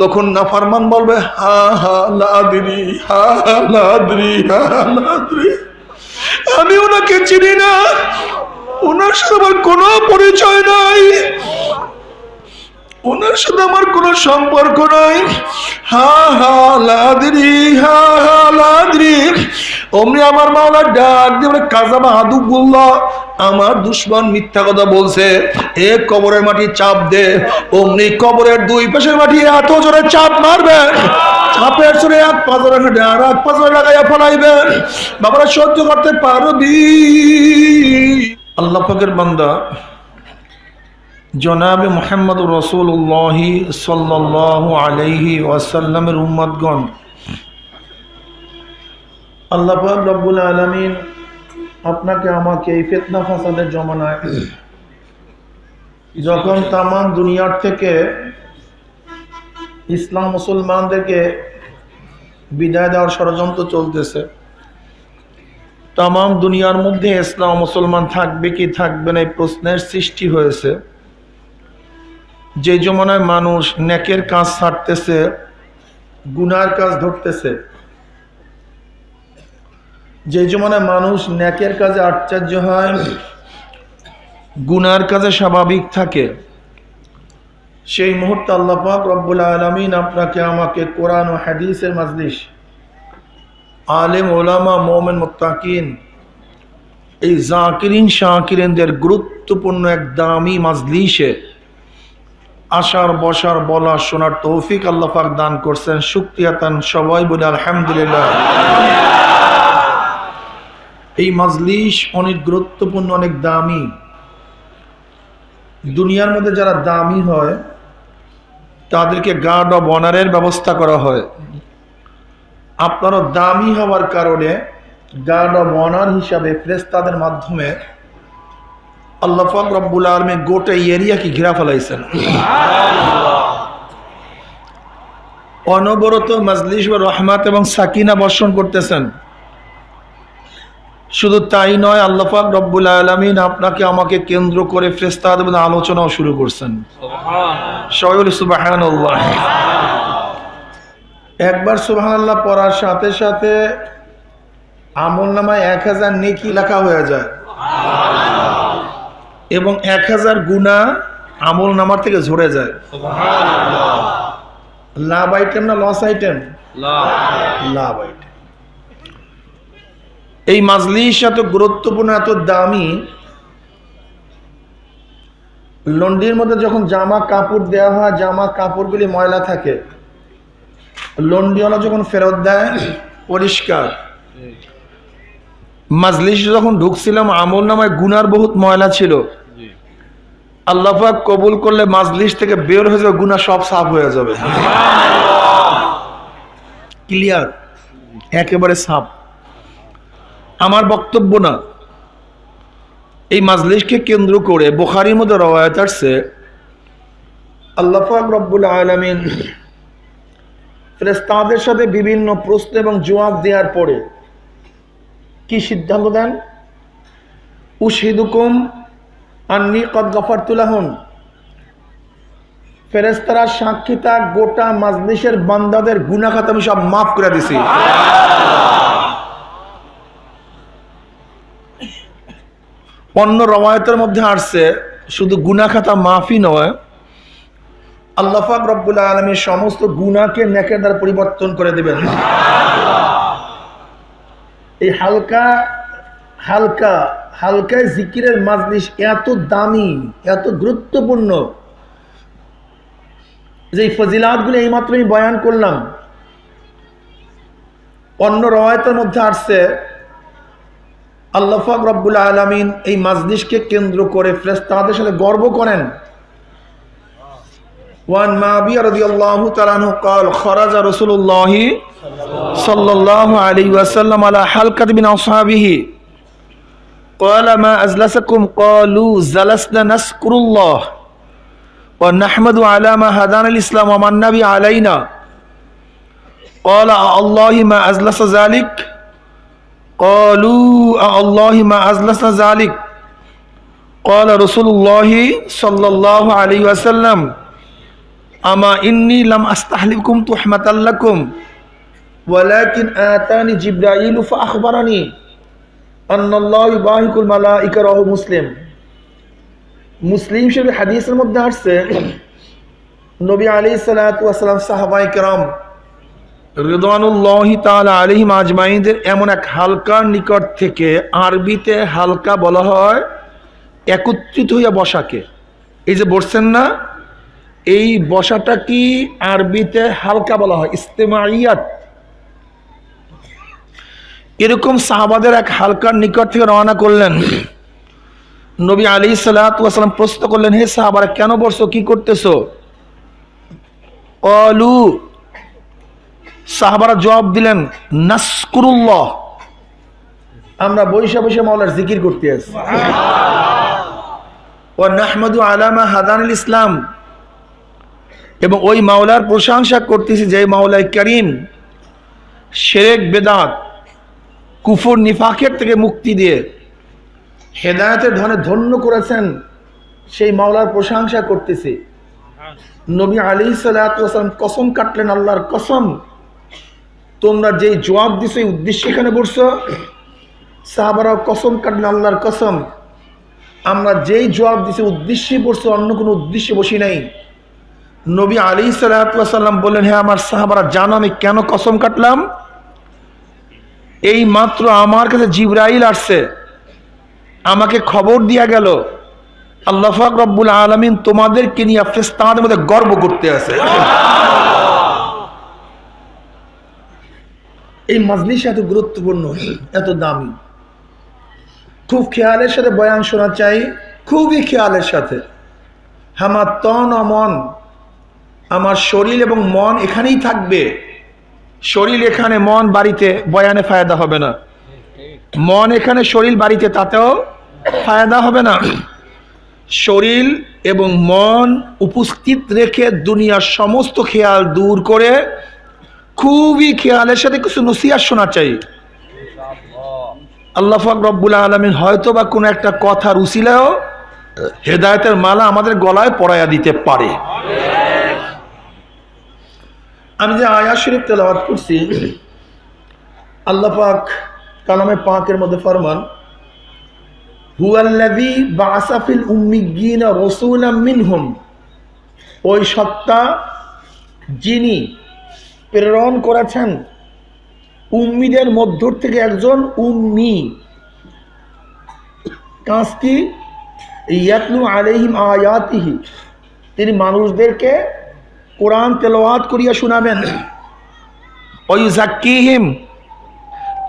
তখন নাফরমান বলবে হা হা লাদ্রি, হা হা লাদ্রি, হা হা লাদ্রি, আমি ওনাকে চিনি না, ওনার সাথে আমার কোনো পরিচয় নাই, ওনার সাথে আমার কোনো সম্পর্ক নাই, হা হা লাদ্রি, হা হা লাদ্রি। অমনি আমার মাওলা ডাক দিয়ে কাযাবা আদুবুল্লাহ, আমার দুশমন মিথ্যা কথা বলছে, এ কবরের মাটি চাপ দে। অমনি কবরের দুই পাশের মাটি এত জোরে চাপ মারবেন, চাপের জোরে এক পাঁজরে হেঁটে আর এক পাঁজরে লাগাইয়া ফেলাইবেন। বাবারা সহ্য করতে পারবি? আল্লাহ পাকের বান্দা জনাবে মুহাম্মদুর রাসূলুল্লাহ সাল্লাল্লাহু আলাইহি ওয়াসাল্লামের উম্মতগণ, আল্লাহ পাক রব্বুল আলামিন আপনাকে আমাকে এই ফিতনা ফাসাদের জমানায় যখন তামাম দুনিয়ার থেকে ইসলাম মুসলমানদেরকে বিদায় দেওয়ার ষড়যন্ত্র চলতেছে, তামাম দুনিয়ার মধ্যে ইসলাম মুসলমান থাকবে কি থাকবে না এই প্রশ্নের সৃষ্টি হয়েছে, যে জমানায় মানুষ নেকের কাজ ছাড়তেছে, গুনার কাজ ধরতেছে, যে জমানায় মানুষ নেকের কাজে আশ্চর্য হয়, গুনার কাজে স্বাভাবিক থাকে, সেই মুহূর্তে আল্লাহ পাক রব্বুল আলামিন আপনাকে আমাকে কোরআন ও হাদিসের মাজলিস, আলেম ওলামা মুমিন মুত্তাকিন, এই জাকিরিন শাকিরিনদের গুরুত্বপূর্ণ এক দামি মাজলিসে আসার বসার বলা শোনার তৌফিক আল্লাহ পাক দান করছেন। শুকরিয়াতান সবাই বলে আলহামদুলিল্লাহ। এই মাজলিস অনেক গুরুত্বপূর্ণ, অনেক দামি। দুনিয়ার মধ্যে যারা দামি হয় তাদেরকে গার্ড অব অনারের ব্যবস্থা করা হয়। আপনারও দামি হওয়ার কারণে গার্ড অব অনার হিসাবে ফেরেশতাদের মাধ্যমে আল্লাহ পাক রব্বুল আলামিন গোটা এরিয়াকে ঘেরা ফেলাইছেন। অনবরত মাজলিস বা রহমত এবং সাকিনা বর্ষণ করতেছেন। শুধু তাই নয়, আল্লাহ পাক রব্বুল আলামিন আপনাকে আমাকে কেন্দ্র করে ফেরেশতাদের মধ্যে আলোচনাও শুরু করছেন। সবাই সুবহানাল্লাহ। একবার সুবহানাল্লাহ পড়ার সাথে সাথে আমলনামায় 1000 নেকি লেখা হয়ে যায় এবং 1000 গুনাহ আমলনামার থেকে ঝরে যায়। লাভ আইটেম না লস আইটেম? লাভ আইটেম। এই মাজলিস এত গুরুত্বপূর্ণ, এত দামি। লন্ডির মধ্যে যখন জামা কাপড় দেওয়া হয়, জামা কাপড়গুলি ময়লা থাকে, লন্ডিওয়ালা যখন ফেরত দেয় পরিষ্কার। মাজলিস যখন ঢুকছিলাম আমল নামায় গুনার বহুত ময়লা ছিল, আল্লাহ পাক কবুল করলে মাজলিস থেকে বের হয়ে যাবে, গুনাহ সব সাফ হয়ে যাবে, ক্লিয়ার, একেবারে সাফ। আমার বক্তব্য না, এই মাজলিসকে কেন্দ্র করে বুখারীর মধ্যে রওয়ায়াত আসছে, আল্লাহ পাক রব্বুল আলামিন ফেরেশতাদের সাথে বিভিন্ন প্রশ্ন এবং জবাব দেওয়ার পরে কি সিদ্ধান্ত দেন? উশহিদুকুম আন্নী কদ গফারতু লাহুম। ফেরেশতারা সাক্ষী থাক, গোটা মাজলিসের বান্দাদের গুনাহ খাতা আমি সব মাফ করে দিছি। অন্য রওয়ায়াতের মধ্যে আসছে শুধু গুনাহ খাতা মাফই নয়, আল্লাহ পাক রব্বুল আলামিন সমস্ত গুনাহকে নেকের দ্বারা পরিবর্তন করে দিবেন। এই হালকা হালকা হালকা জিকিরের মাজলিস এত দামি, এত গুরুত্বপূর্ণ, যে ফজিলাতগুলো এইমাত্র আমি বয়ান করলাম। অন্য রওয়ায়াতের মধ্যে আসছে আল্লাহ পাক রব্বুল আলামিন এই মাজলিসকে কেন্দ্র করে ফেরেশতাদের সাথে গর্ব করেন। ওয়ান মাবিয়া রাদিয়াল্লাহু তাআলা আনহু قال خرج رسول الله صلى الله عليه وسلم على حلقة من أصحابه قال ما أجلسكم قالوا جلسنا نذكر الله ونحمد على ما هدانا الإسلام ومن النبي علينا قال الله ما أجلس ذلك قالوا الله ما أجلس ذلك قال رسول الله صلى الله عليه وسلم আমা ইন্নী লাম আস্তাহলিকুম তুহমাতাল লাকুম ওয়ালাকিন আতানি জিবরাইল ফাআখবারানি আন্নাল্লাহু ইবাহিকুল মালাইকা রাহু মুসলিম শরীফ হাদিসের মধ্যে আসছে নবী আলাইহিস সালাতু ওয়াস সালাম সাহাবায়ে কেরাম রিদওয়ানুল্লাহি তাআলা আলাইহিম আজমাইনদের এমন এক হালকার নিকট থেকে, আরবিতে হালকা বলা হয় একত্রিত হইয়া বসাকে। এই যে বসছেন না, এই বসাটা কি আরবিতে হালকা বলা হয়, ইস্তেমাইয়াত। এরকম সাহাবাদের এক হালকার নিকট থেকে রওনা করলেন। নবী আলাইহিস সালাতু ওয়াস সালাম প্রশ্ন করলেন, হে সাহাবারা কেন বসছো, কি করতেছো? অলু, সাহাবারা জবাব দিলেন, নাসকুরুল্লাহ, আমরা বৈশা বৈশা মাওলার জিকির করতে আছি। ওয়া নাহমাদু আলা মা হাদানিল ইসলাম, এবং ওই মাওলার প্রশংসা করতেছি যে মাওলাই কারীম শিরক বেদাত কুফর নিফাকের থেকে মুক্তি দিয়ে হেদায়েতের ধনে ধন্য করেছেন, সেই মাওলার প্রশংসা করতেছি। নবী আলাইহিস সালাতু ওয়াস সালাম কসম কাটলেন, আল্লাহর কসম, তোমরা যেই জবাব দিছো এই উদ্দেশ্যে এখানে বসছো। সাহাবারাও কসম কাটলেন, আল্লাহর কসম, আমরা যেই জবাব দিছি উদ্দেশ্যে বসছো, অন্য কোনো উদ্দেশ্যে বসি নাই। নবী আলাইহিস সালাতু ওয়াস সালাম বললেন, হ্যাঁ আমার সাহাবারা জানো আমি কেন কসম কাটলাম? এই মাত্র আমার কাছে জিবরাইল আসছে, আমাকে খবর দিয়া গেল আল্লাহ পাক রব্বুল আলামিন তোমাদেরকে নিয়ে ফেরেশতাদের মধ্যে গর্ব করতে আছে। এই মাজলিস এত গুরুত্বপূর্ণ, এত দামি, খুব খেয়ালের সাথে বয়ান শোনা চাই, খুবই খেয়ালের সাথে। আমার তন ও মন, আমার শরীর এবং মন এখানেই থাকবে। শরীর এখানে, মন বাড়িতে, বয়ানে ফায়দা হবে না। মন এখানে, শরীর বাড়িতে, তাতেও ফায়দা হবে না। শরীর এবং মন উপস্থিত রেখে দুনিয়ার সমস্ত খেয়াল দূর করে খুবই খেয়ালের সাথে কিছু নসিহত শোনা চাই। আল্লাহ পাক রব্বুল আলামিন হয়তো বা কোনো একটা কথার উসিলায়ও হেদায়েতের মালা আমাদের গলায় পরাইয়া দিতে পারে। আমি যে আয়াত শরীফ তেলাওয়াত করছি, আল্লাহ পাক কালামে পাকের মধ্যে ফরমান, হুয়াল্লাযী বাআসা ফিল উম্মিয়্যিনা রাসূলাম মিনহুম, ওই সত্তা যিনি প্রেরণ করেছেন উম্মীদের মধ্য থেকে একজন উম্মি, কাজটি ইয়াতলু আলাইহিম আয়াতিহি, তিনি মানুষদেরকে কোরআন তেলাওয়াত করিয়া শোনাবেন। ওয়া ইউযাক্কিহিম,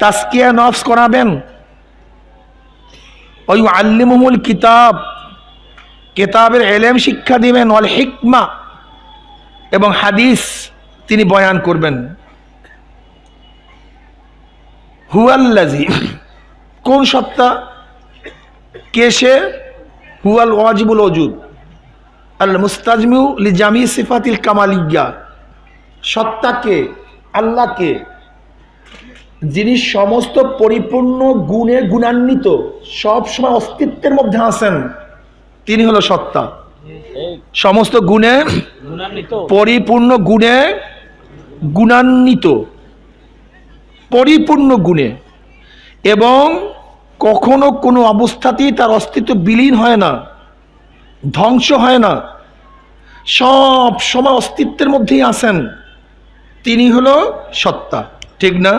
তাজকিয়া নফস করাবেন। ওয়া ইউআল্লিমুহুল কিতাব, কিতাবের ইলম শিক্ষা দিবেন। ওয়াল হিকমা, এবং হাদিস তিনি বয়ান করবেন। হুয়াল্লাযী, কোন সত্তা, কে সে? হুয়াল ওয়াজিবুল ওজুদ আল মুস্তাজমিউ লিজামি সিফাতিল কামালিয়্যা, সত্তাকে, আল্লাহকে, যিনি সমস্ত পরিপূর্ণ গুণে গুণান্বিত, সব সময় অস্তিত্বের মধ্যে আছেন, তিনি হলো সত্তা। সমস্ত গুণে পরিপূর্ণ, গুণে গুণান্বিত, পরিপূর্ণ গুণে, এবং কখনো কোনো অবস্থাতেই তার অস্তিত্ব বিলীন হয় না, ধ্বংস হয় না, সব সময় অস্তিত্বের মধ্যেই আছেন, তিনি হলো সত্তা। ঠিক না?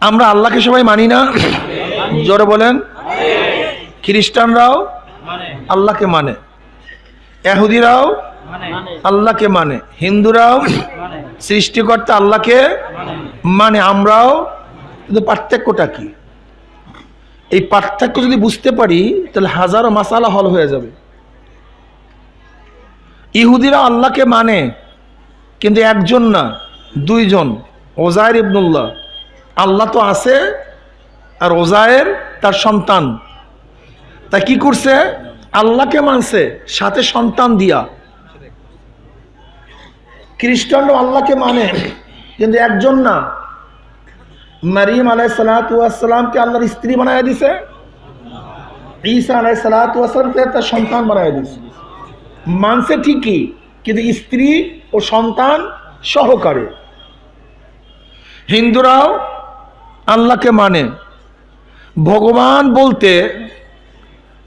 আমরা আল্লাহকে সবাই মানি না? জোরে বলেন। খ্রিস্টানরাও আল্লাহকে মানে, ইহুদিরাও আল্লাহকে মানে, হিন্দুরাও সৃষ্টিকর্তা আল্লাহকে মানে, আমরাও। কিন্তু পার্থক্যটা কি? এই পার্থক্য যদি বুঝতে পারি তাহলে হাজারো মাসালা হল হয়ে যাবে। ইহুদিরা আল্লাহকে মানে, কিন্তু একজন না, দুইজন, ওজায়ের ইবনুল্লাহ। আল্লাহ তো আছে, আর ওজায়ের তার সন্তান। তা কি করছে? আল্লাহকে মানছে, সাথে সন্তান দিয়া। খ্রিস্টানরা আল্লাহকে মানে, কিন্তু একজন না। মারিয়াম আলাইহিস সালাতু ওয়াস সালামকে আল্লাহর স্ত্রী বানায় দিছে, ঈসা আলাইহিস সালাতু ওয়াস সালামকে তার সন্তান বানায় দিছে। মানছে ঠিকই, কিন্তু স্ত্রী ও সন্তান সহকারে। হিন্দুরাও আল্লাহকে মানে, ভগবান বলতে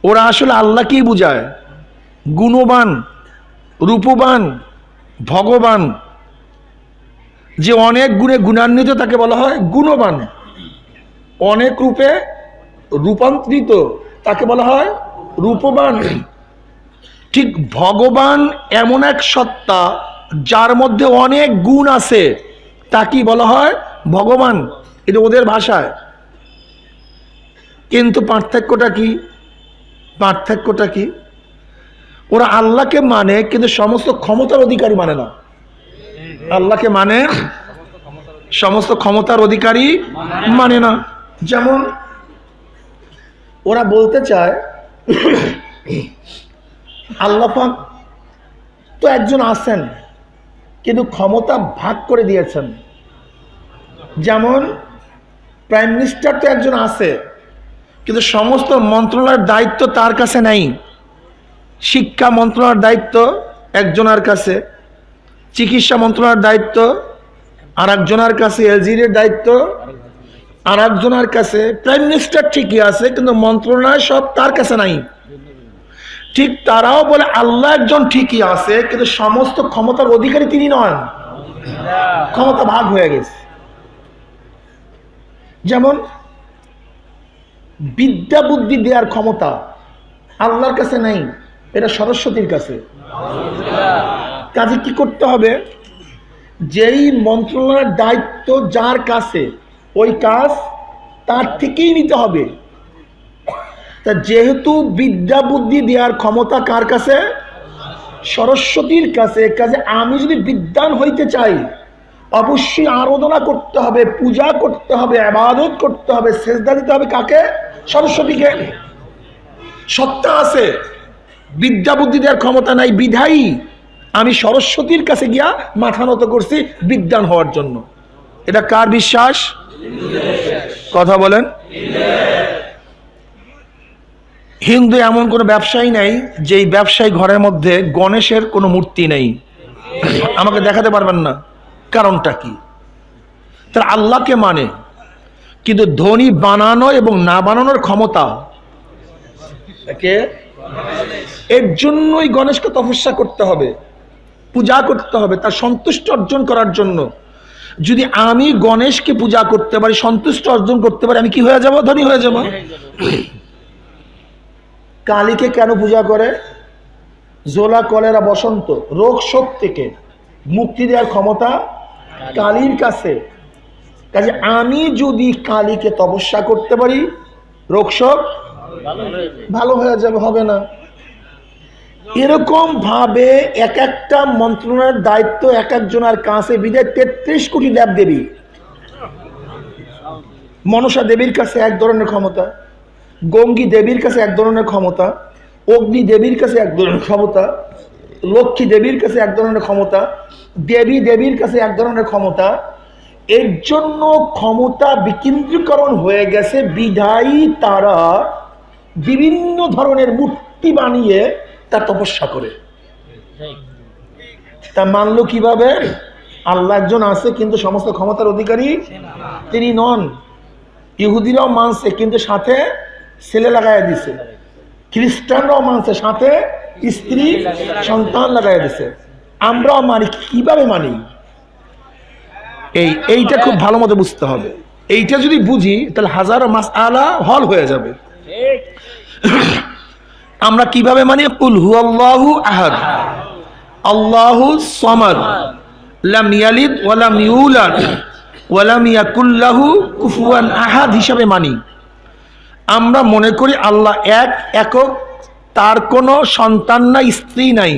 ওরা আসলে আল্লাহকেই বুঝায়, গুণবান, রূপবান, ভগবান। যে অনেক গুণে গুণান্বিত তাকে বলা হয় গুণবান, অনেক রূপে রূপান্তরিত তাকে বলা হয় রূপবান। ঠিক ভগবান এমন এক সত্তা যার মধ্যে অনেক গুণ আছে, তাকেই বলা হয় ভগবান, এটা ওদের ভাষায়। কিন্তু পার্থক্যটা কি? পার্থক্যটা কি? ওরা আল্লাহকে মানে কিন্তু সমস্ত ক্ষমতার অধিকারী মানে না। আল্লাহকে মানে, সমস্ত ক্ষমতার অধিকারী মানে না। যেমন ওরা বলতে চায় আল্লাহ পাক তো একজন আছেন, কিন্তু ক্ষমতা ভাগ করে দিয়েছেন। যেমন প্রাইম মিনিস্টার তো একজন আছে, কিন্তু সমস্ত মন্ত্রণালয়ের দায়িত্ব তার কাছে নাই। শিক্ষা মন্ত্রণালয়ের দায়িত্ব একজনের কাছে, চিকিৎসা মন্ত্রণালয়ের দায়িত্ব আর একজনের কাছে, এলজির দায়িত্ব আর একজনের কাছে। প্রাইম মিনিস্টার ঠিকই আছে, কিন্তু মন্ত্রণালয় সব তার কাছে নাই। ঠিক তারাও বলে আল্লাহ একজন ঠিকই আছে, কিন্তু সমস্ত ক্ষমতার অধিকারী তিনি নন, ক্ষমতা ভাগ হয়ে গেছে। যেমন বিদ্যা বুদ্ধি দেওয়ার ক্ষমতা আল্লাহর কাছে নাই, এটা সরস্বতীর কাছে। কাজে কি করতে হবে? যেই মন্ত্রণালয়ের দায়িত্ব যার কাছে, ওই কাজ তার থেকেই নিতে হবে। তা যেহেতু বিদ্যা বুদ্ধি দেওয়ার ক্ষমতা কার কাছে? সরস্বতীর কাছে। কাজে আমি যদি বিদ্বান হইতে চাই, অবশ্যই আরাধনা করতে হবে, পূজা করতে হবে, ইবাদত করতে হবে, সেজদা দিতে হবে কাকে? সরস্বতীকে। সত্তা আছে, বিদ্যা বুদ্ধি দেওয়ার ক্ষমতা নাই, বিধায়ী আমি সরস্বতীর কাছে গিয়া মাথা নত করছি বিদ্বান হওয়ার জন্য। এটা কার বিশ্বাস? কথা বলেন। হিন্দু এমন কোনো ব্যবসায়ী নাই যেই ব্যবসায়ী ঘরের মধ্যে গণেশের কোনো মূর্তি নেই। আমাকে দেখাতে পারবেন না। কারণটা কি? তারা আল্লাহকে মানে, কিন্তু ধনী বানানো এবং না বানানোর ক্ষমতা কে? এর জন্যই গণেশকে তপস্যা করতে হবে, পূজা করতে হবে, তার সন্তুষ্ট অর্জন করার জন্য। যদি আমি গণেশকে পূজা করতে পারি, সন্তুষ্ট অর্জন করতে পারি, আমি কি হয়ে যাব? ধনী হয়ে যাব। কালীকে কেন পূজা করে? জোলা, কলেরা, বসন্ত, রোগ শোক থেকে মুক্তি দেওয়ার ক্ষমতা কালীর কাছে। কাজে আমি যদি কালীকে তপস্যা করতে পারি, রোগ শোক ভালো হয়ে যাবে, হবে না। এরকম ভাবে এক একটা মন্ত্রণালয়ের দায়িত্ব এক একজনের কাছে। বিদায় ৩৩ কোটি দেব দেবী। মনসা দেবীর কাছে এক ধরনের ক্ষমতা, গঙ্গী দেবীর কাছে এক ধরনের ক্ষমতা, অগ্নি দেবীর কাছে এক ধরনের ক্ষমতা, লক্ষ্মী দেবীর কাছে এক ধরনের ক্ষমতা, দেবী দেবীর কাছে এক ধরনের ক্ষমতা। এর জন্য ক্ষমতা বিকেন্দ্রীকরণ হয়ে গেছে, বিধায়ী তারা বিভিন্ন ধরনের মূর্তি বানিয়ে তার তপস্যা করে। তা মানলো কিভাবে? আল্লাহ একজন আছে, কিন্তু সমস্ত ক্ষমতার অধিকারী তিনি নন। ইহুদিরাও মানছে, কিন্তু সাথে ছেলে লাগাইয়া দিছে। খ্রিস্টানরাও মানছে, সাথে স্ত্রী সন্তান লাগাইয়া দিছে। আমরাও মানি। কিভাবে মানি? এইটা খুব ভালো মতো বুঝতে হবে। এইটা যদি বুঝি তাহলে হাজারো মাসআলা হল হয়ে যাবে। আমরা কিভাবে মানি? কুল হুয়াল্লাহু আহাদ, আল্লাহু সামাদ, লাম ইয়ালিদ ওয়া লাম ইউলাদ ওয়া লাম ইয়াকুল লাহু কুফুয়ান আহাদ হিসাবে মানি। আমরা মনে করি আল্লাহ এক, একক, তার কোনো সন্তান নাই, স্ত্রী নাই,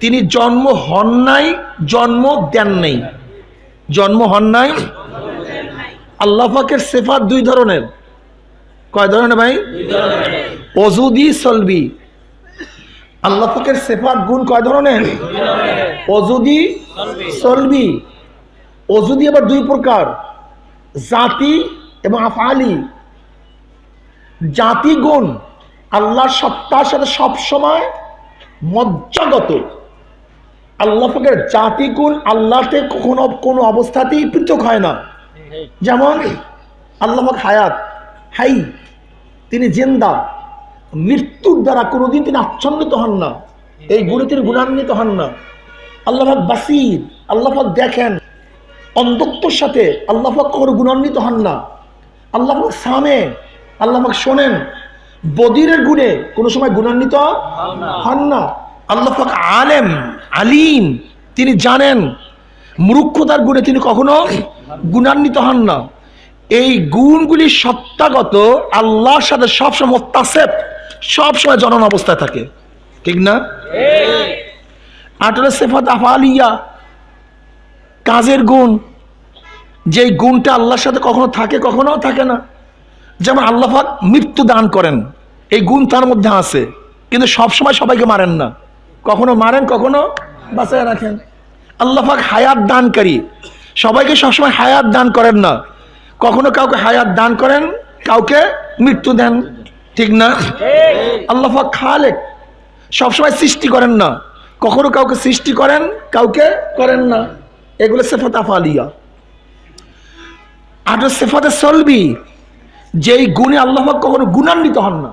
তিনি জন্ম হন নাই, জন্ম দেন নাই। জন্ম হন নাই। আল্লাহ পাকের সিফাত দুই ধরনের। কয় ধরনের ভাই? ওজুদি, সলবি। আল্লাহ পাকের সিফাত গুণ কয় ধরনের? ওজুদি, সলবি। ওজুদি আবার দুই প্রকার, জাতি এবং আফআলি। জাতি গুণ আল্লাহর সত্তার সাথে সব সময় মজ্জাগত। আল্লাহ পাকের জাতি গুণ আল্লাহতে কখনো কোনো অবস্থাতেই পৃথক হয় না। যেমন আল্লাহ পাক হায়াত, হাই, তিনি জিন্দা, মৃত্যুর দ্বারা কোনোদিন তিনি আচ্ছন্নিত হন না, এই গুণে তিনি গুণান্বিত হন না। আল্লাহ পাক বাসির, আল্লাহ পাক দেখেন, অন্ধত্বর সাথে আল্লাহ পাক কখনো গুণান্বিত হন না। আল্লাহ পাক সামে, আল্লাহ পাক শোনেন, বদিরের গুণে কোনো সময় গুণান্বিত হন না। আল্লাহ পাক আলেম, আলিম, তিনি জানেন, মূর্খতার গুণে তিনি কখনো গুণান্বিত হন না। এই গুণগুলি সত্তাগত, আল্লাহর সাথে সবসময় মুত্তাসিফ, সবসময় জনন অবস্থায় থাকে, ঠিক না? আটরে সিফাত আফআলিয়া, কাজের গুণ, যেই গুণটা আল্লাহর সাথে কখনো থাকে কখনো থাকে না। যেমন আল্লাহ পাক মৃত্যু দান করেন, এই গুণ তার মধ্যে আছে, কিন্তু সবসময় সবাইকে মারেন না, কখনো মারেন কখনো বাঁচায় রাখেন। আল্লাহ পাক হায়াত দানকারী, সবাইকে সবসময় হায়াত দান করেন না, কখনো কাউকে হায়াত দান করেন, কাউকে মৃত্যু দেন, ঠিক না? আল্লাহ পাক খালেক, সবসময় সৃষ্টি করেন না, কখনো কাউকে সৃষ্টি করেন, কাউকে করেন না। এগুলো সিফাত আফআলিয়া। আর সিফাতে সলবি, যেই গুণে আল্লাহ পাক কখনো গুণান্বিত হন না,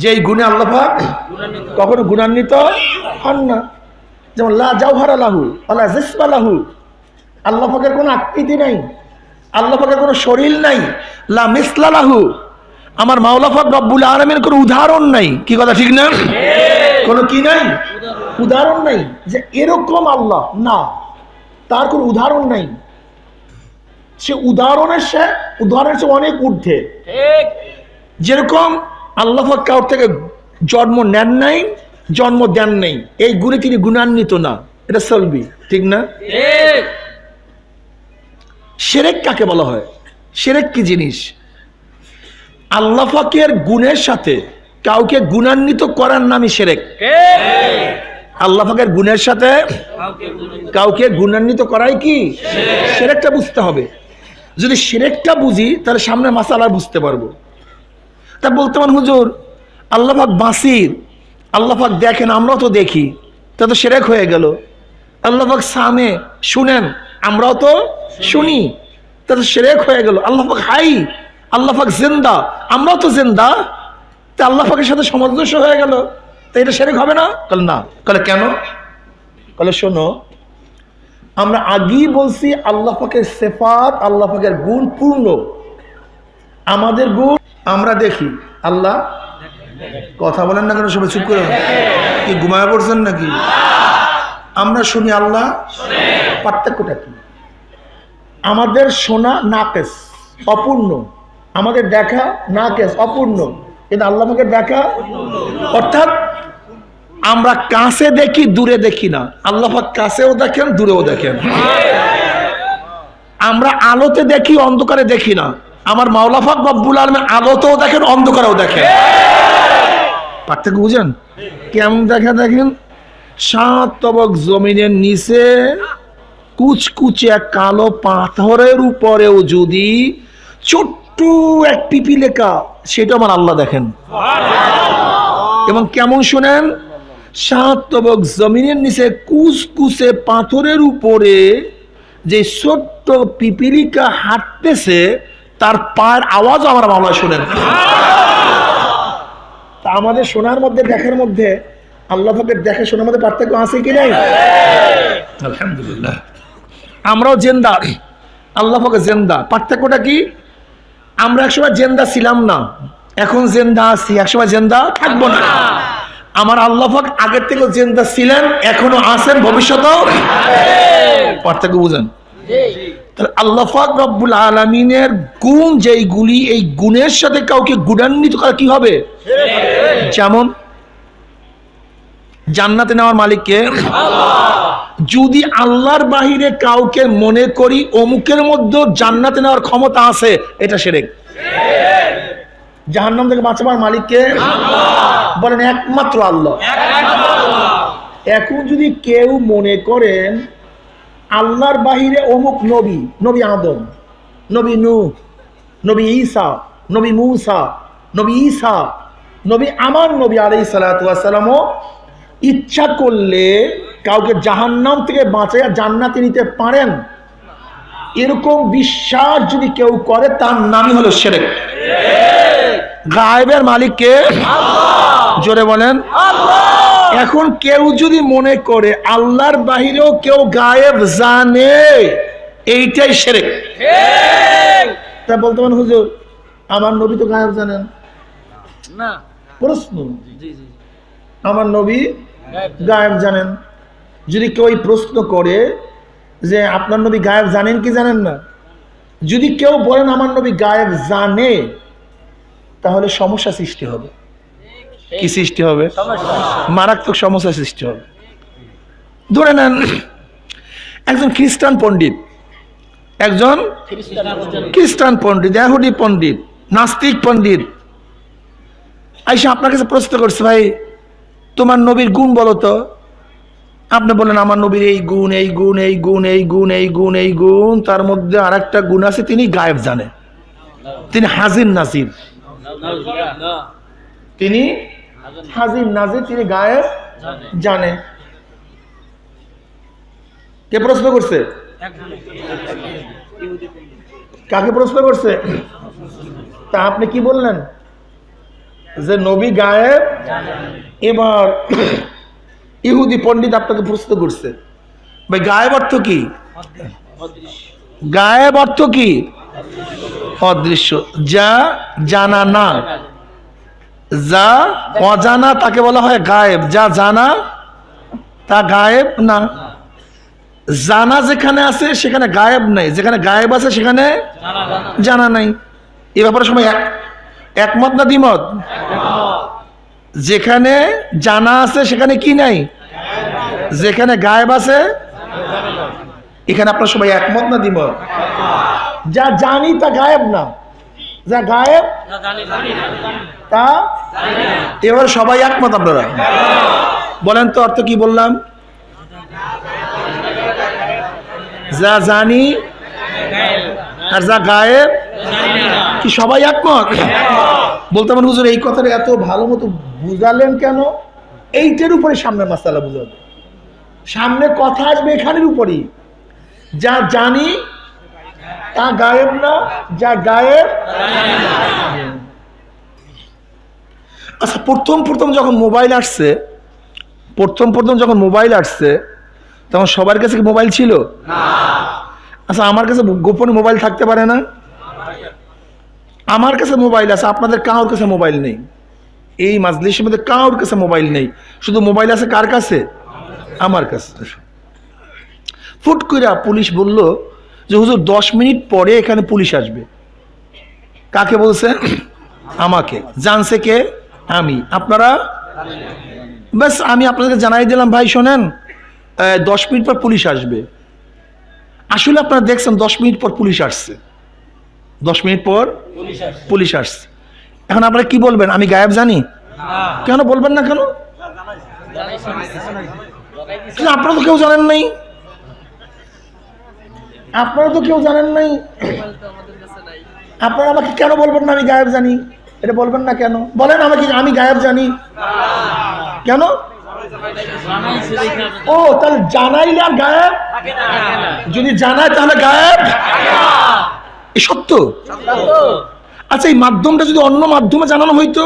যেই গুণে আল্লাহ পাক কখনো গুণান্বিত হন না। যেমন লা জাওহারা লাহু ওয়ালা জিসমা লাহু, আল্লাহ পাকের কোনো আকৃতি নাই, আল্লাহ পাকের কোনো শরীর নাই। লা মিসলা লাহু, আমার মাওলা পাক রব্বুল আলামিনের কোনো উদাহরণ নাই। কি কথা, ঠিক না? কোনো কি নাই? উদাহরণ নাই, যে এরকম আল্লাহ না, তার কোনো উদাহরণ নাই। সে উদাহরণের চেয়ে অনেক ঊর্ধ্বে। যেরকম আল্লাহ পাক কাউর থেকে জন্ম নেন নাই, জন্ম দেন নাই, এই গুণে তিনি গুণান্বিত না, এটা সলবি, ঠিক না? শিরক কাকে বলা হয়? শিরক কি জিনিস? আল্লাহ পাকের গুণের সাথে কাউকে গুণান্বিত করার নামই শিরক। আল্লাহ পাকের গুণের সাথে কাউকে গুণান্বিত করাই কি শিরকটা বুঝতে হবে। যদি শিরকটা বুঝি তাহলে সামনে মাসালা বুঝতে পারবো। তা বলতে পারেন হুজুর আল্লাহ পাক বাসির, আল্লাহ পাক দেখেন, আমরাও তো দেখি, তা তো শিরক হয়ে গেল। আল্লাহ পাক সামে, শুনেন, আমরাও তো শুনি, তা তো শিরক হয়ে গেল। আল্লাহ পাক হাই, আল্লাহ পাক জিন্দা, আমরাও তো জিন্দা, তা আল্লাহ পাকের সাথে সামঞ্জস্য হয়ে গেল, তা এটা শিরক হবে না? বলে না। বলে কেন? বলে শোনো, আমরা আগেই বলছি আল্লাহ পাকের সিফাত, আল্লাহ পাকের গুণ পূর্ণ। আমাদের গুণ আমরা দেখি, আল্লাহ কথা বলেন না কেন? সবাই চুপ করে, কি ঘুমায় পড়ছেন নাকি? আমরা শুনি, আল্লাহ পার্থক্যটা কি? আমাদের শোনা নাকেস, অপূর্ণ, আমাদের দেখা নাকেস, অপূর্ণ, কিন্তু আল্লাহ পাকের দেখা, অর্থাৎ আমরা কাছে দেখি, দূরে দেখি না। আল্লাহ পাক কাছেও দেখেন, দূরেও দেখেন। আমরা আলোতে দেখি, অন্ধকারে দেখি না। আমার মাওলা পাক রব্বুল আলামিন আলোতেও দেখেন, অন্ধকারেও দেখেন। পার্থক্য বুঝেন? কেমন দেখা? দেখেন, 7 তবক জমিনের নিচে কুচকুচে কালো পাথরের উপরেও যদি ছোট্ট এক পিপিলিকা, সেটা আমার আল্লাহ দেখেন। এবং কেমন শোনেন, 7 তবক জমিনের নিচে কুচকুচে পাথরের উপরে যে ছোট্ট পিপিলিকা হাঁটতেছে, তার পায়ের আওয়াজ আমার মাওলা শোনেন। তা আমাদের শোনার মধ্যে, দেখার মধ্যে, আল্লাহ পাকের দেখা শোনার মধ্যে পার্থক্য আছে কি নাই? আলহামদুলিল্লাহ। আমরাও জেন্দা, আল্লাহ পাকে জেন্দা। পার্থক্যটা কি? আমরা একসময় জেন্দা ছিলাম না, এখন জেন্দা আছি, একসময় জেন্দা থাকবো না। আমার আল্লাহ পাক আগের থেকে জেন্দা ছিলেন, এখনো আছেন, ভবিষ্যতেও। পার্থক্য বুঝেন? আল্লাহ পাক রব্বুল আলামিনের গুণ যেইগুলি, এই গুণের সাথে কাউকে গুণান্বিত করা কি হবে? যেমন জান্নাতে নেওয়ার মালিককে যদি আল্লাহর বাহিরে কাউকে মনে করি অমুকের মধ্যে জান্নাতে নেওয়ার ক্ষমতা আছে, এটা শিরক। জাহান্নাম থেকে বাঁচাবার মালিককে বলেন একমাত্র আল্লাহ। এখন যদি কেউ মনে করেন আল্লাহর বাহিরে অমুক নবী, নবী আদম, নবী নূহ, নবী ঈসা, নবী মূসা, নবী ঈসা, নবী আমার নবী আলাইহিস সালাতু ওয়াস সালামও ইচ্ছা করলে কাউকে জাহান্নাম থেকে বাঁচাইয়া জান্নাতে নিতে পারেন, এরকম বিশ্বাস যদি কেউ করে তার নামই হলো শিরক। গায়েবের মালিক কে? আল্লাহ। জোরে বলেন আল্লাহ। এখন কেউ যদি মনে করে আল্লাহর বাহিরেও কেউ গায়েব জানে, এইটাই শিরক। তা বলতে পারেন হুজুর আমার নবী তো গায়েব জানেন না। প্রশ্ন, আমার নবী গায়েব জানেন। যদি কেউ প্রশ্ন করে যে আপনার নবী গায়েব জানেন কি জানেন না, যদি কেউ বলেন আমার নবী গায়েব জানে, তাহলে সমস্যা সৃষ্টি হবে। কি সৃষ্টি হবে? মারাত্মক সমস্যা সৃষ্টি হবে। ধরে নেন একজন খ্রিস্টান পণ্ডিত, একজন খ্রিস্টান পণ্ডিত, ইহুদি পণ্ডিত, নাস্তিক পণ্ডিত আইসা আপনার কাছে প্রশ্ন করছে, ভাই তোমার নবীর গুণ বলো তো। আপনি বলেন আমার নবীর এই গুণ, এই গুণ, এই গুণ, এই গুণ, এই গুণ, এই গুণ, তার মধ্যে আর একটা গুণ আছে, তিনি গায়েব জানে, তিনি হাজির নাজির, তিনি হাজির নাজির, তিনি গায়েব জানে। কে প্রশ্ন করছে? কাকে প্রশ্ন করছে? তা আপনি কি বললেন? যে নবী গায়েব। এবার ইহুদি পণ্ডিত আপনাকে প্রশ্ন করছে, ভাই গায়েব অর্থ কি? গায়েব অর্থ কি? অদৃশ্য, যা জানা না। যা অজানা তাকে বলা হয় গায়েব, যা জানা তা গায়েব না। জানা যেখানে আছে সেখানে গায়েব নাই, যেখানে গায়েব আছে সেখানে জানা নাই। এ ব্যাপারে সময় একমত না দ্বিমত? যেখানে জানা আছে সেখানে কি নাই, যেখানে গায়েব আছে এখানে আপনার সবাই একমত না দ্বিমত? যা জানি তা গায়েব না, যা গায়েব তা। এবার সবাই একমত আপনারা বলেন তো অর্থ কি বললাম? যা জানি আর যা গায়েব, কি সবাই একমত? বলতে পারেন হুজুর এই কথাটা এত ভালো মতো বুঝালেন কেন? এইটার উপরে সামনে মাসালা বুঝাবে, সামনে কথা আসবে এখানের উপরই। যা জানি তা গায়েব না, যা গায়েব। আচ্ছা প্রথম যখন মোবাইল আসছে, প্রথম যখন মোবাইল আসছে তখন সবার কাছে কি মোবাইল ছিল? আচ্ছা আমার কাছে গোপনে মোবাইল থাকতে পারে না? আমার কাছে মোবাইল আছে, আপনাদের কারোর কাছে মোবাইল নেই। এই মাজলিসের মধ্যে কারোর কাছে মোবাইল নেই, শুধু মোবাইল আছে কার কাছে? আমার কাছে। ফুট করে পুলিশ বলল যে হুজুর 10 মিনিট পরে এখানে পুলিশ আসবে। কাকে বলছে? আমাকে। জানছে কে? আমি। আপনারা? ব্যাস আমি আপনাদেরকে জানাই দিলাম, ভাই শোনেন 10 মিনিট পর পুলিশ আসবে। আসলে আপনারা দেখছেন 10 মিনিট পর পুলিশ আসছে, 10 মিনিট পর পুলিশ আসছে। এখন আপনারা কি বলবেন? আমি গায়েব জানি? কেন বলবেন না? কেন? আপনারা তো কেউ জানেন নাই, আপনারা তো কেউ জানেন নাই, আপনারা আমাকে কেন বলবেন না আমি গায়েব জানি? এটা বলবেন না কেন? বলেন আমাকে আমি গায়েব জানি কেন? ও তাহলে জানাইলে আর গায়েব, যদি জানায় তাহলে গায়েব। এ সত্য। আচ্ছা এই মাধ্যমটা যদি অন্য মাধ্যমে জানানো হইতো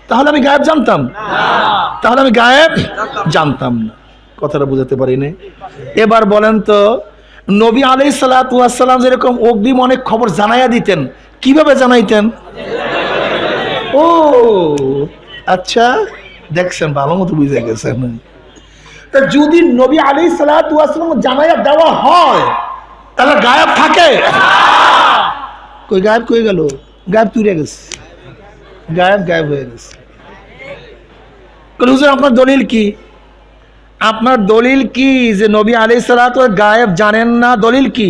তাহলে আমি গায়েব জানতাম? তাহলে আমি গায়েব জানতাম না। কথাটা বুঝাতে পারিনি। এবার বলেন তো নবী আলাইহিস সালাতু ওয়াস সালাম যেরকম অগ্রিম অনেক খবর জানাইয়া দিতেন, কিভাবে জানাইতেন? ও আচ্ছা দেখছেন, ভালো মতো বুঝে গেছেন। তা যদি নবী আলাইহিস সালাতু ওয়াস সালাম জানাইয়া দেওয়া হয় তাহলে গায়েব থাকে? কই গায়েব কই গেল? গায়েব তুলে গেছে, গায়েব হয়ে গেছে। হুজুর আপনার দলিল কি? আপনার দলিল কি যে নবী আলাইহিস সালাতু গায়েব জানেন না? দলিল কি?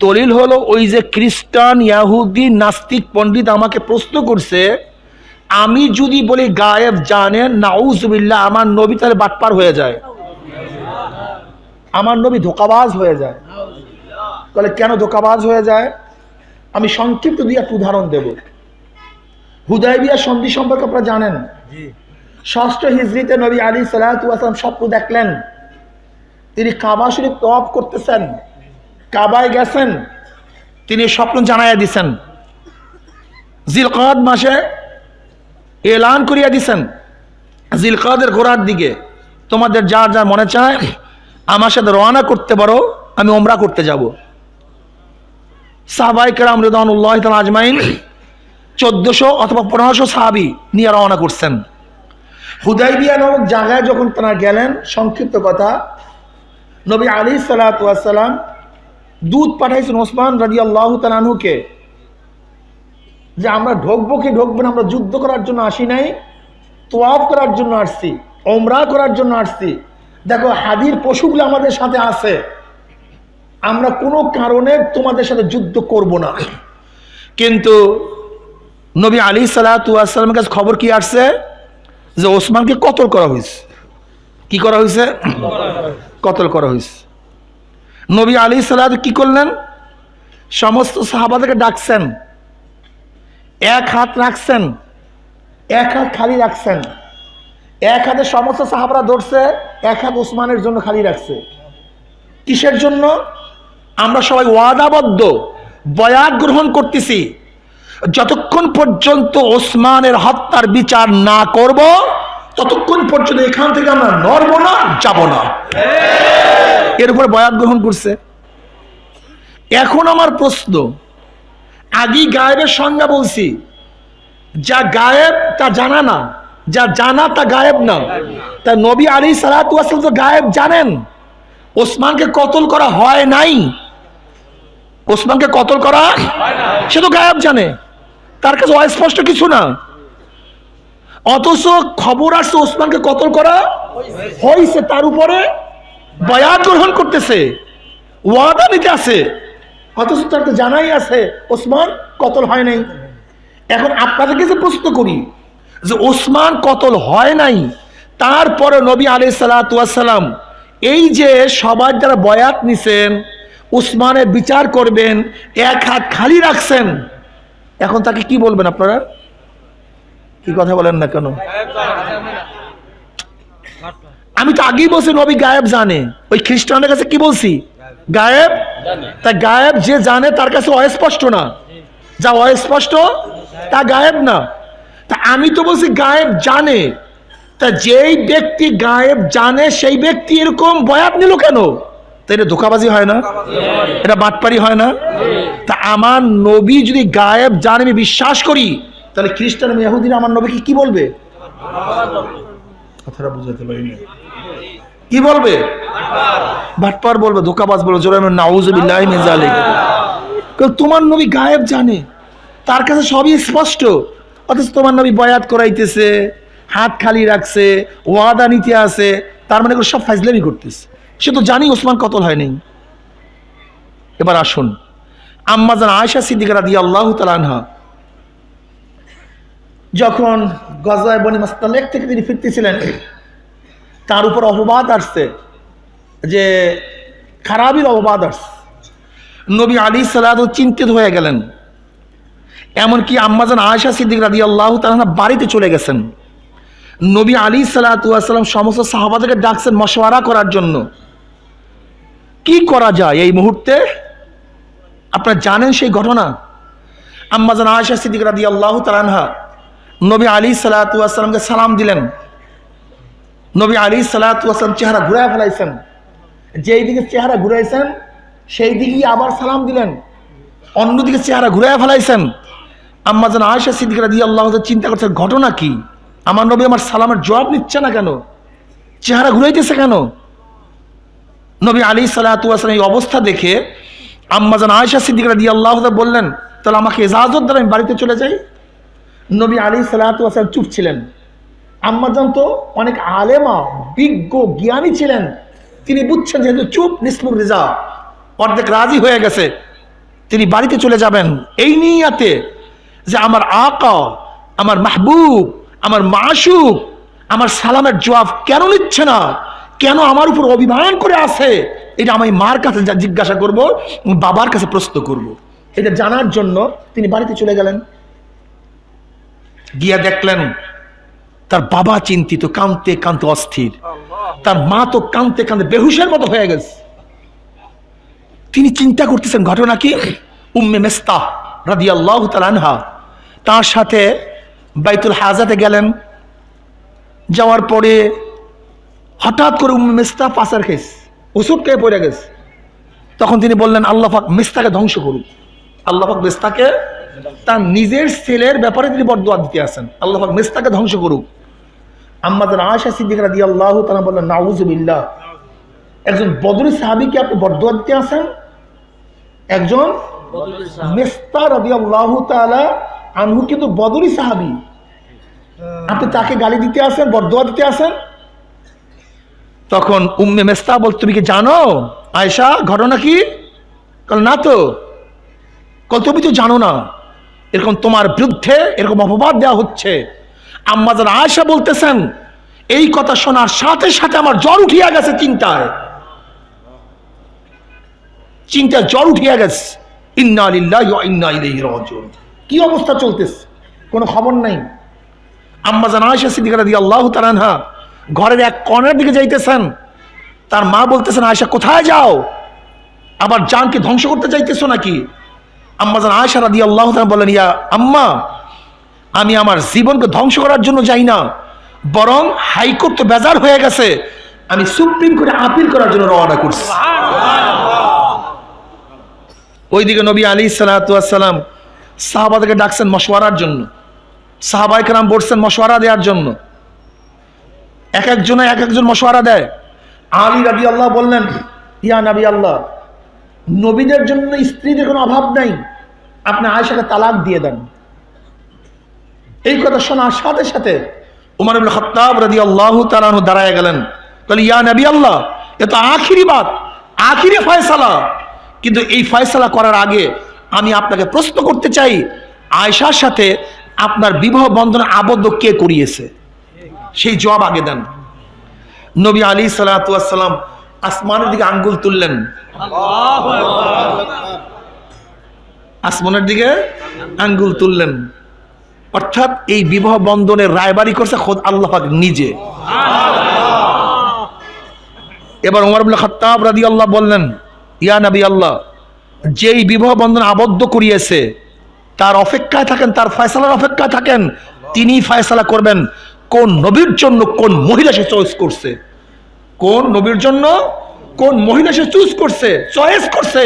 দলিল হলো ওই যে খ্রিস্টান, ইহুদি, নাস্তিক পণ্ডিত আমাকে প্রশ্ন করছে, আমি যদি বলি গায়েব জানেন, নাউজুবিল্লাহ, আমার নবী তাহলে বাটপার হয়ে যায়, আমার নবী ধোঁকাবাজ হয়ে যায়। তাহলে কেন ধোঁকাবাজ হয়ে যায়? আমি সংক্ষিপ্ত দিয়ে একটা উদাহরণ দেব। হুদায়বিয়া সন্ধি সম্পর্কে আপনারা জানেন? ষষ্ঠ হিজরিতে নবী আলাইহিস সালাতু ওয়াস সালাম স্বপ্ন দেখলেন তিনি কাবা শরীফ তওয়াফ করতেছেন, কাবায় গেছেন। তিনি স্বপ্ন জানাইয়া দিছেন, জিলকাদ মাসে এলান করিয়া দিছেন জিলকাদের গোড়ার দিকে তোমাদের যার যার মনে চায় আমার সাথে রওনা করতে পারো, আমি উমরা করতে যাব। সাহাবায়ে কেরাম রিদওয়ানুল্লাহি তাআলা আজমাইন 1400 অথবা 1500 সাহাবী নিয়ে রওনা করছেন। হুদাইবিয়া নামক জায়গায় যখন তারা গেলেন, সংক্ষিপ্ত কথা, নবী আলাইহিস সালাতু ওয়াস সালাম দূত পাঠাইছেন ওসমান রাদিয়াল্লাহু তাআলা আনহুকে যে আমরা ঢুকবো কি ঢুকবো না, আমরা যুদ্ধ করার জন্য আসি নাই, তওয়াফ করার জন্য আসছি, উমরা করার জন্য আসছি। দেখো হাদির পশুগুলো আমাদের সাথে আছে, আমরা কোনো কারণে তোমাদের সাথে যুদ্ধ করব না। কিন্তু নবী আলাইহিস সালাতু ওয়াস সালামের কাছে খবর কি আসছে যে ওসমানকে কতল করা হয়েছে। কি করা হয়েছে? কতল করা হয়েছে। নবী আলাইহিস সালাতু কি করলেন? সমস্ত সাহাবাদেরকে ডাকছেন, এক হাত রাখছেন, এক হাত খালি রাখছেন, এক হাতে সমস্ত সাহাবারা ধরছে, এক হাত ওসমানের জন্য খালি রাখছে। কিসের জন্য? আমরা সবাই ওয়াদাবদ্ধ, বয়াত গ্রহণ করতেছি, যতক্ষণ পর্যন্ত ওসমানের হত্যার বিচার না করব ততক্ষণ পর্যন্ত এখান থেকে আমরা নড়ব না, যাব না। এর উপরে বয়াত গ্রহণ করছে। এখন আমার প্রশ্ন, আগেই গায়েবের সংজ্ঞা বলছি, যা গায়েব তা জানা না, যা জানা তা গায়েব না। তা নবী আলাইহিস সালাতু ওয়াস সালাম তো গায়েব জানেন। ওসমানকে কতল করা হয় নাই, ওসমানকে কতল করা সে তো গায়েব জানে, তার কাছে অস্পষ্ট কিছু না। অথচ খবর আসছে ওসমানকে কতল করা হয়েছে, তার উপরে বয়াত গ্রহণ করতেছে, ওয়াদা নিতে আছে, অথচ তার তো জানাই আছে ওসমান কতল হয় নাই। এখন আপনাদের কাছে প্রশ্ন করি যে ওসমান কতল হয় নাই, তারপরে নবী আলাইহিস সালাতু ওয়াস সালাম এই যে সবার যারা বয়াত নিছেন উসমানের বিচার করবেন, এক হাত খালি রাখছেন, এখন তাকে কি বলবেন আপনারা? কি কথা বলেন না কেন? আমি তো আগেই বলছি নবী গায়েব জানে। ওই খ্রিস্টানদের কাছে কি বলছি? গায়েব। তা গায়েব যে জানে তার কাছে অস্পষ্ট না, যা অস্পষ্ট তা গায়েব না। তা আমি তো বলছি গায়েব জানে। তা যেই ব্যক্তি গায়েব জানে সেই ব্যক্তি এরকম বয়াত নিল কেন? তা এটা ধোঁকাবাজি হয় না? এটা বাটপারি হয় না? তা আমার নবী যদি গায়েব জানে আমি বিশ্বাস করি, তাহলে খ্রিস্টান ইহুদিরা আমার নবীকে কি বলবে? কথাটা বুঝাতে পারি না। কি বলবে? বাটপার বলবে, ধোঁকাবাজ বলবে। জোরে নাউযুবিল্লাহি মিন যালিক। কারণ তোমার নবী গায়েব জানে, তার কাছে সবই স্পষ্ট, অথচ তোমার নবী বয়াত করাইতেছে, হাত খালি রাখছে, ওয়াদা নিতে আছে, তার মানে সব ফাজলামি করতেছে। সে তো জানি ওসমান কতল হয়নি। এবার আসুন, আম্মা জান আয়েশা সিদ্দিকা রাদিয়াল্লাহু তাআলা আনহা যখন গজওয়ায়ে বনি মুস্তালিক থেকে তিনি ফিরতেছিলেন, তার উপর অপবাদ আসছে, যে খারাপির অপবাদ আসছে। নবী আলাইহিস সালাতু চিন্তিত হয়ে গেলেন। এমনকি আম্মা জান আয়েশা সিদ্দিকা রাদিয়াল্লাহু তাআলা আনহা বাড়িতে চলে গেছেন। নবী আলাইহিস সালাতু ওয়াস সালাম সমস্ত সাহাবাদেরকে ডাকছেন মশওয়ারা করার জন্য, কি করা যায় এই মুহূর্তে। আপনারা জানেন সেই ঘটনা। আম্মা জান আয়েশা সিদ্দিকা রাদিয়াল্লাহু তাআলা আনহা নবী আলাইহিস সালাতু ওয়াস সালামকে সালাম দিলেন। নবী আলাইহিস সালাতু ওয়াস সালাম চেহারা ঘুরায় ফেলাইছেন, যেই দিকে চেহারা ঘুরাইছেন সেই দিকেই আবার সালাম দিলেন, অন্যদিকে চেহারা ঘুরায় ফেলাইছেন। আম্মা জান আয়েশা সিদ্দিকা রাদিয়াল্লাহু তাআলা চিন্তা করছেন ঘটনা কি, আমার নবী আমার সালামের জবাব নিচ্ছে না কেন, চেহারা ঘুরাইতেছে কেন। নবী আলাইহিস সালাতু ওয়াস সালাম এই অবস্থা দেখে আম্মা জান আয়েশা সিদ্দিকা রাদিয়াল্লাহু তাআলা বললেন, তাহলে আমাকে ইজাজত দেন, আমি বাড়িতে চলে যাই। নবী আলাইহিস সালাতু ওয়াস সালাম চুপ ছিলেন। আম্মা জান তো অনেক আলেমা, বিজ্ঞ, জ্ঞানী ছিলেন, তিনি বুঝছেন যেহেতু চুপ নিসফুর রিজা, অর্ধেক রাজি হয়ে গেছে, তিনি বাড়িতে চলে যাবেন এই নিয়াতে যে আমার আকা, আমার মাহবুব, আমার মাশুক আমার সালামের জবাব কেন নিচ্ছে না, কেন আমার উপর অভিমান করে আছে, এটা আমি মার কাছে জিজ্ঞাসা করব, বাবার কাছে প্রশ্ন করব। এটা জানার জন্য তিনি বাড়িতে চলে গেলেন। গিয়া দেখলেন তার বাবা চিন্তিত, কাঁদতে কাঁদতে অস্থির, তার মা তো কাঁদতে কাঁদতে বেহুশের মতো হয়ে গেছে। তিনি চিন্তা করতেছেন ঘটনা কি। উম্মে মেস্তাহ রাদিয়াল্লাহু তাআলা আনহা তার সাথে বাইতুল হাজাতে গেলেন। যাওয়ার পরে হঠাৎ করে উম্মে মেস্তাহ পাচার খেয়েছে, ওষুধ খেয়ে পড়ে গেছে। তখন তিনি বললেন আল্লাহ পাক মেস্তাকে ধ্বংস করুক। আল্লাহ পাক মেস্তাকে, তার নিজের ছেলের ব্যাপারে তিনি বরদোয়া দিতে আসেন, আল্লাহ পাক মেস্তাকে ধ্বংস করুক। আম্মাজান আয়েশা সিদ্দিকা রাদিয়াল্লাহু তাআলা বললেন নাউযুবিল্লাহ, একজন বদরি সাহাবীকে আপনি বরদোয়া দিতে আসেন? একজন মেস্তা রাদিয়াল্লাহু তাআলা আনহু কিন্তু বদরি সাহাবী, আপনি তাকে গালি দিতে আসেন, বরদোয়া দিতে আসেন? তখন উম্মে মেস্তা বল, তুমি কি জানো আয়েশা ঘটনা কি? কাল না তো। কাল তুমি তো জানো না, এরকম তোমার বিরুদ্ধে এরকম অপবাদ দেওয়া হচ্ছে। আম্মাজান আয়েশা বলতেছেন এই কথা শোনার সাথে সাথে আমার জ্বর উঠিয়া গেছে, চিন্তায় জ্বর উঠিয়া গেছে। ইন্না লিল্লাহি ওয়া ইন্না ইলাইহি রাজিউন। কি অবস্থা চলতেছে কোনো খবর নাই। আম্মাজান আয়েশা সিদ্দিকা রাদিয়াল্লাহু তাআলা আনহা ঘরের এক কর্নার দিকে যাইতেছেন। তার মা বলতেছেন আয়েশা কোথায় যাও, আবার জানকে ধ্বংস করতে চাইতেছো নাকি? আম্মাজান আয়েশা রাদিয়াল্লাহু তাআলা বলেন ইয়া আম্মা, আমি আমার জীবনকে ধ্বংস করার জন্য যাই না, বরং হাইকোর্ট তো বেজার হয়ে গেছে, আমি সুপ্রিম কোর্টে আপিল করার জন্য রওনা করছি। ওইদিকে নবী আলাইহিস সালাতু ওয়াস সালাম সাহাবাদেরকে ডাকছেন মশওয়ারার জন্য। সাহাবায়ে কেরাম বসছেন মশওয়ারা দেওয়ার জন্য। এক একজন মশওয়ারা দেয়। আলী রাদিয়াল্লাহু বললেন ইয়া নবী আল্লাহ, নবীদের জন্য স্ত্রীদের কোনো অভাব নাই, আপনি আয়েশাকে তালাক দিয়ে দেন। এই কথা শোনার সাথে সাথে উমর ইবনে খাত্তাব রাদিয়াল্লাহু তাআলা আনহু দাঁড়ায় গেলেন। বলেন ইয়া নবী আল্লাহ, এ তো আখিরি বাত, আখিরি ফয়সালা, কিন্তু এই ফয়সালা করার আগে আমি আপনাকে প্রশ্ন করতে চাই, আয়েশার সাথে আপনার বিবাহ বন্ধনে আবদ্ধ কে করিয়েছে? সেই জবাব আগে দেন। নবী আলাইহিস সালাতু ওয়াস সালাম আসমানের দিকে আঙ্গুল তুললেন, আসমানের দিকে আঙ্গুল তুললেন, অর্থাৎ এই বিবাহ বন্ধনের রায়বারি করছে খোদ আল্লাহ পাক নিজে। এবার ওমর ইবনে খাত্তাব রাদিয়াল্লাহু বললেন ইয়া নবী আল্লাহ, যেই বিবাহ বন্ধন আবদ্ধ করিয়েছে তার অপেক্ষায় থাকেন, তার ফয়সালার অপেক্ষায় থাকেন, তিনি ফয়সালা করবেন কোন নবীর জন্য কোন মহিলা সে চয়েস করছে, কোন নবীর জন্য কোন মহিলা সে চুজ করছে, চয়েস করছে,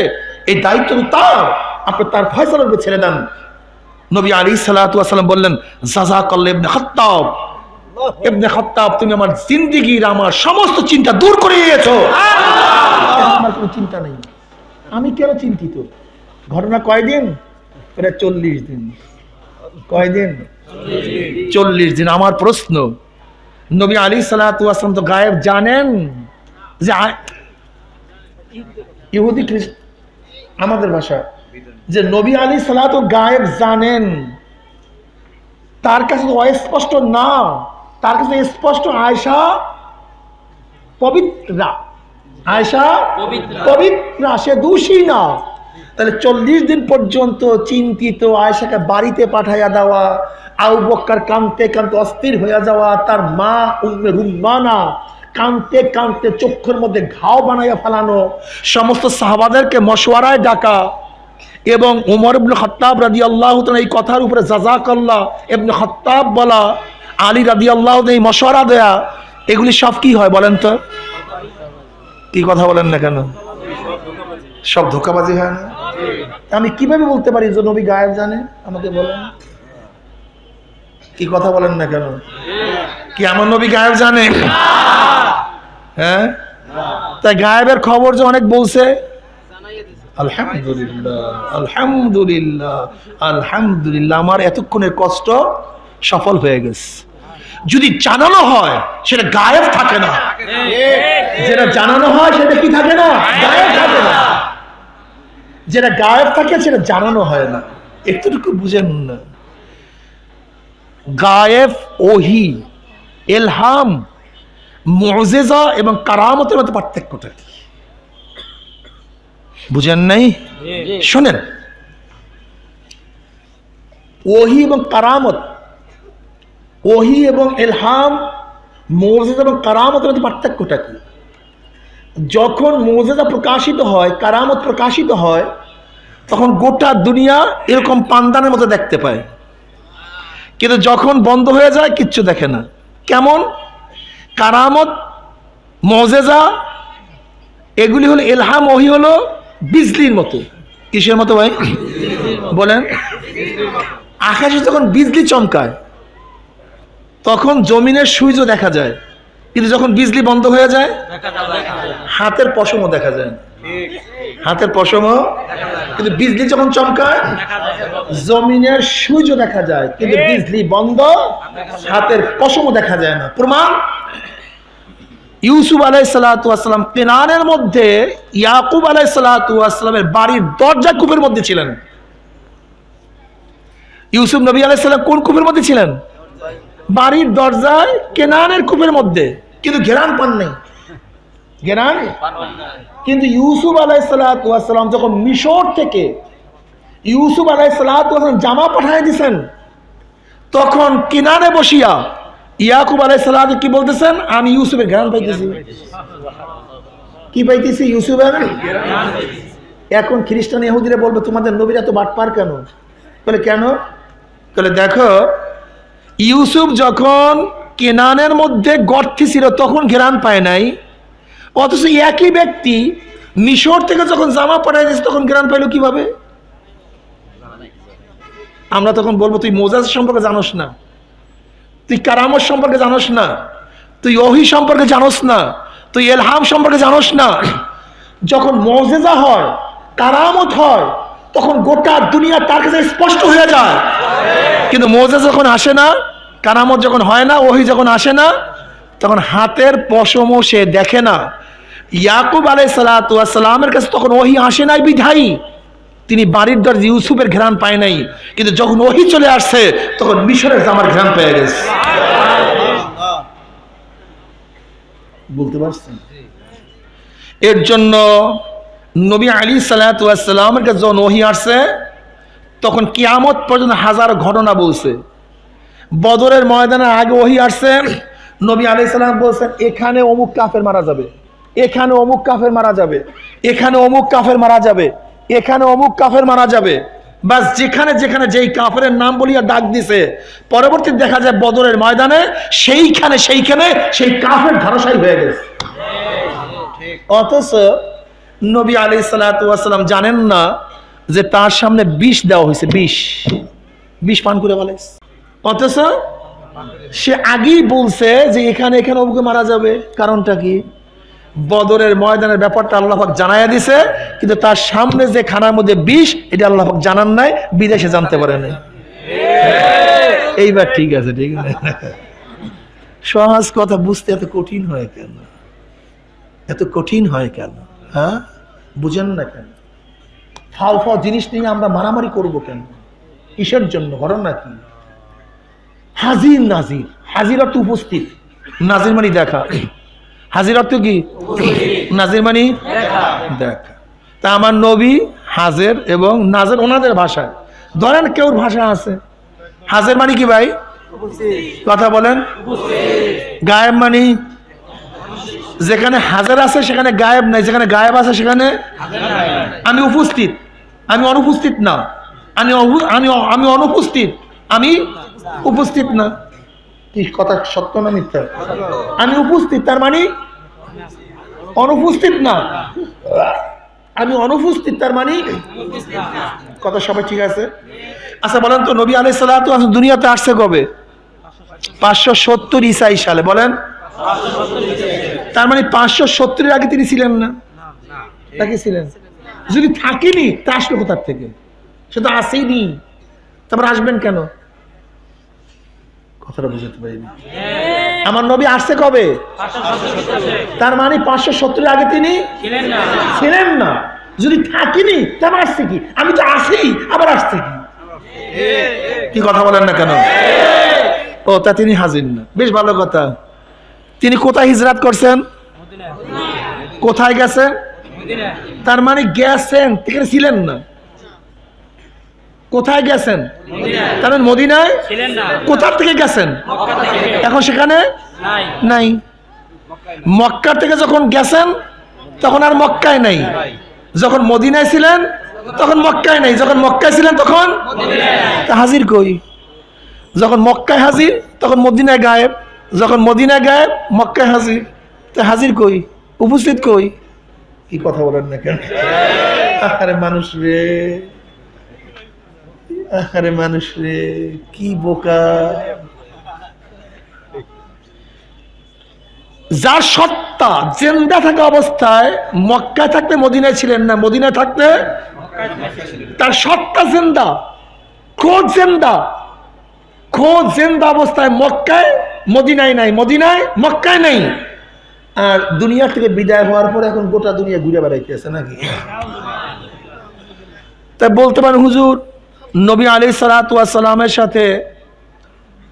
এই দায়িত্ব তার, আপনি তার ফয়সালার উপর ছেড়ে দেন। নবী আলাইহিস সালাতু ওয়াস সালাম বললেন জাযাকাল্লাহু ইবনে খাত্তাব, ইবনে খাত্তাব তুমি আমার জিন্দেগীর আমার সমস্ত চিন্তা দূর করে দিয়েছো, আমার কোনো চিন্তা নেই, আমি কেন চিন্তিত। ঘটনা কয়দিন? প্রায় 40 দিন। কয়দিন? 40 দিন। আমার প্রশ্ন, নবী আলাইহিস সালাতু ওয়াস সালাম তো গায়েব জানেন, যে ইহুদি আমাদের ভাষা যে নবী আলাইহিস সালাতু গায়েব জানেন, তার কাছে তো অস্পষ্ট না, তার কাছে স্পষ্ট আয়েশা পবিত্রা, আয়েশা পবিত্রা, সে দোষী না। তাহলে 40 দিন পর্যন্ত চিন্তিত আয়েশাকে বাড়িতে পাঠাইয়া দেওয়া, আবু বকর কাঁদতে কাঁদতে অস্থির হয়ে যাওয়া, তার মা উম্মে রুম্মানা কাঁদতে কাঁদতে চক্ষুর মধ্যে ঘাও বানাইয়া ফেলানো, সমস্ত সাহাবাদেরকে মশওয়ারায় ডাকা, এবং উমর ইবনে খাত্তাব রাদিয়াল্লাহু তাআলা এই কথার উপরে জাযাকাল্লাহ ইবনে খাত্তাব বলা, আলী রাদিয়াল্লাহু তাআলা এই মশওয়ারা দেয়া, এগুলি সব কি হয় বলেন তো? কি কথা বলেন না কেন? সব ধোঁকাবাজি হয় না? আমি কিভাবে বলতে পারি যে নবী গায়েব জানে? আমাকে বলেন, কি কথা বলেন না কেন? কি আমার নবী গায়েব জানে? হ্যাঁ, তাই গায়েবের খবর যে অনেক বলছে, আলহামদুলিল্লাহ আলহামদুলিল্লাহ আলহামদুলিল্লাহ, আমার এতক্ষণের কষ্ট সফল হয়ে গেছে। যদি জানানো হয় সেটা গায়েব থাকে না, যেটা জানানো হয় সেটা কি থাকে না? গায়েব থাকে না। যেটা গায়েব থাকে সেটা জানানো হয় না, এতটুকু বুঝেন না। গায়েব, ওহি, ইলহাম, মুজিজা এবং কারামতের মধ্যে পার্থক্যটা কি বুঝেন নাই? শোনেন, ওহি এবং কারামত, ওহী এবং ইলহাম, মুজিজা এবং কারামতের মধ্যে পার্থক্যটা কি? যখন মুজিজা প্রকাশিত হয়, কারামত প্রকাশিত হয়, তখন গোটা দুনিয়া এরকম পান্দানের মতো দেখতে পায়, কিন্তু যখন বন্ধ হয়ে যায় কিচ্ছু দেখে না। কেমন? কারামত, মুজিজা এগুলি হলো ইলহাম, ওহী হলো বিজলির মতো। কিসের মতো ভাই বলেন? আকাশে যখন বিজলি চমকায় তখন জমিনের সূর্য দেখা যায়, কিন্তু যখন বিজলি বন্ধ হয়ে যায় হাতের পশমও দেখা যায় না। হাতের পশমও, কিন্তু বিজলি যখন চমকায় জমিনের সূর্য দেখা যায়, কিন্তু বিজলি বন্ধ, হাতের পশমও দেখা যায় না। প্রমাণ, ইউসুফ আলাইহিস সালাতু ওয়াস সালাম কেনানের মধ্যে ইয়াকুব আলাইহিস সালাতু ওয়াস সালামের বাড়ির দরজা কূপের মধ্যে ছিলেন। ইউসুফ নবী আলাইহিস সালাম কোন কূপের মধ্যে ছিলেন? বাড়ির দরজায় কেনানের কূপের মধ্যে, কিন্তু ঘেরান পান নাই। ঘেরান, কিন্তু ইউসুফ আলাইহিস সালাতু ওয়াস সালাম যখন মিশর থেকে ইউসুফ আলাইহিস সালাতু ওয়াস সালাম জামা পাঠিয়ে দিয়েছেন, তখন কিনারে বসিয়া ইয়াকুব আলাইহিস সালাম কি বলতেছেন? আমি ইউসুফের ঘ্রাণ পাইতেছি। কি পাইতেছি? ইউসুফের ঘ্রাণ। এখন খ্রিস্টান ইহুদিরা বলবে তোমাদের নবীরা তো বাটপার কেন? বলে কেন? বলে দেখো, ইউসুফ যখন কেনানের মধ্যে গর্তে ছিল তখন ঘ্রাণ পায় নাই, অথচ একই ব্যক্তি মিশর থেকে যখন জামা পাঠিয়ে দিয়েছে তখন ঘ্রাণ পাইল কিভাবে? আমরা তখন বলবো তুই মুজিজা সম্পর্কে জানোস না, তুই কারামত সম্পর্কে জানোস না, তুই ওহী সম্পর্কে জানোস না, তুই ইলহাম সম্পর্কে জানোস না। যখন মুজিজা হয়, কারামত হয়, তখন গোটা দুনিয়া তার কাছে স্পষ্ট হয়ে যায়। কিন্তু মুজিজা যখন আসে না, কারামত যখন হয় না, ওহী যখন আসে না, তখন হাতের পশমও সে দেখে না। ইয়াকুব আলাইহিস সালাতু ওয়াস সালামের কাছে তখন ওহী আসে নাই বিধায়ী তিনি বাড়ির দরজা ইউসুফের ঘ্রাণ পায় নাই, কিন্তু যখন ওহী চলে আসছে তখন মিশরের জামার ঘ্রাণ পেয়ে গেছে। বলতে পারছেন? এর জন্য নবী আলাইহিস সালাতু ওয়াস সালামের কাছে যখন ওহী আসছে তখন কিয়ামত পর্যন্ত হাজার ঘটনা বলছে। বদরের ময়দানের আগে ওহী আসছে, নবী আলাইহিস সালাম বলছেন এখানে অমুক কাফের মারা যাবে, এখানে অমুক কাফের মারা যাবে, এখানে অমুক কাফের মারা যাবে, এখানে অমুক কাফের মারা যাবে। বাস যেখানে যেখানে যেই কাফের নাম বলিয়া ডাক দিছে, পরবর্তী দেখা যায় বদরের ময়দানে সেইখানে সেই কাফের ধারাশায়ী হয়ে গেছে। অথচ নবী আলাইহিস সালাতু ওয়াস সালাম জানেন না যে তার সামনে বিষ দেওয়া হয়েছে, বিষ পান করে ফেলেছে। অথচ সে আগেই বলছে যে এখানে অমুকে মারা যাবে। কারণটা কি? বদরের ময়দানের ব্যাপারটা আল্লাহ পাক জানাইয়া দিছে, কিন্তু তার সামনে যে খানার মধ্যে বিষ, এটা আল্লাহ পাক জানান নাই, বিদেশে জানতে পারে নাই। এইবার ঠিক আছে, ঠিক আছে। সহজ কথা বুঝতে এত কঠিন হয় কেন? এত কঠিন হয় কেন? হ্যাঁ, বুঝেন না কেন? ফাও জিনিস নিয়ে আমরা মারামারি করব কেন? কিসের জন্য? ঘটনা কি? হাজির নাজির, হাজির অর্থ উপস্থিত, নাজির মানে দেখা। হাজির অর্থ কি? নাজির মানে দেখা। তা আমার নবী হাজির এবং নাজির ওনাদের ভাষায়। ধরেন কেউর ভাষা আছে হাজির মানে কি ভাই? কথা বলেন। গায়েব মানে যেখানে হাজির আছে সেখানে গায়েব নাই, যেখানে গায়েব আছে সেখানে আমি উপস্থিত, আমি অনুপস্থিত না, আমি অনুপস্থিত, আমি উপস্থিত না। কি কথা সত্য না মিথ্যা? আমি উপস্থিত তার মানে অনুপস্থিত না, আমি অনুপস্থিত তার মানে কথা সবাই ঠিক আছে? আচ্ছা বলেন তো, নবী আলাইহিস সালাতু ওয়াস সালাম দুনিয়াতে আসছে কবে? 570 ঈসাই সালে। বলেন, তার মানে 570 আগে তিনি ছিলেন না? নাকি ছিলেন? যদি থাকেনি তা আসলো কোথার থেকে? সে তো আসেইনি, তারপর আসবেন কেন? কথাটা বুঝতে পারিনি। আমার নবী আসছে কবে? তার মানে 570 আগে তিনি ছিলেন না। যদি থাকিনি তারপর আসছে কি? আমি তো আসি, আবার আসছে কি? কি কথা বলেন না কেন? ও, তা তিনি হাজির না। বেশ ভালো কথা। তিনি কোথায় হিজরত করছেন? কোথায় গেছেন? তার মানে গেছেন, এখানে ছিলেন না। কোথায় গেছেন? তাহলে মদিনায় কোথা থেকে গেছেন? এখন সেখানে নাই। মক্কা থেকে যখন গেছেন তখন আর মক্কায় নাই, যখন মদিনায় ছিলেন তখন মক্কায় নাই, যখন মক্কায় ছিলেন তখন হাজির কই? যখন মক্কায় হাজির তখন মদিনায় গায়েব, যখন মদিনায় গায়েব মক্কায় হাজির। তা হাজির কই, উপস্থিত কই? কি কথা বলেন না কেন? আরে মানুষ রে, আরে মানুষ রে, কি বোকা! যার সত্তা জিন্দা থাকা অবস্থায় মক্কায় থাকতে মদিনায় ছিলেন না, মদিনায় থাকতে তার সত্তা জিন্দা, খোঁজ জিন্দা, খোঁজ জিন্দা অবস্থায় মক্কায় মদিনায় নাই, মদিনায় মক্কায় নাই। আর দুনিয়া থেকে বিদায় হওয়ার পর এখন গোটা দুনিয়া ঘুরে বেড়াইতেছে নাকি? তাই বলতে পারেন হুজুর নবী আলাইহিস সালাতু ওয়াস সালামের সাথে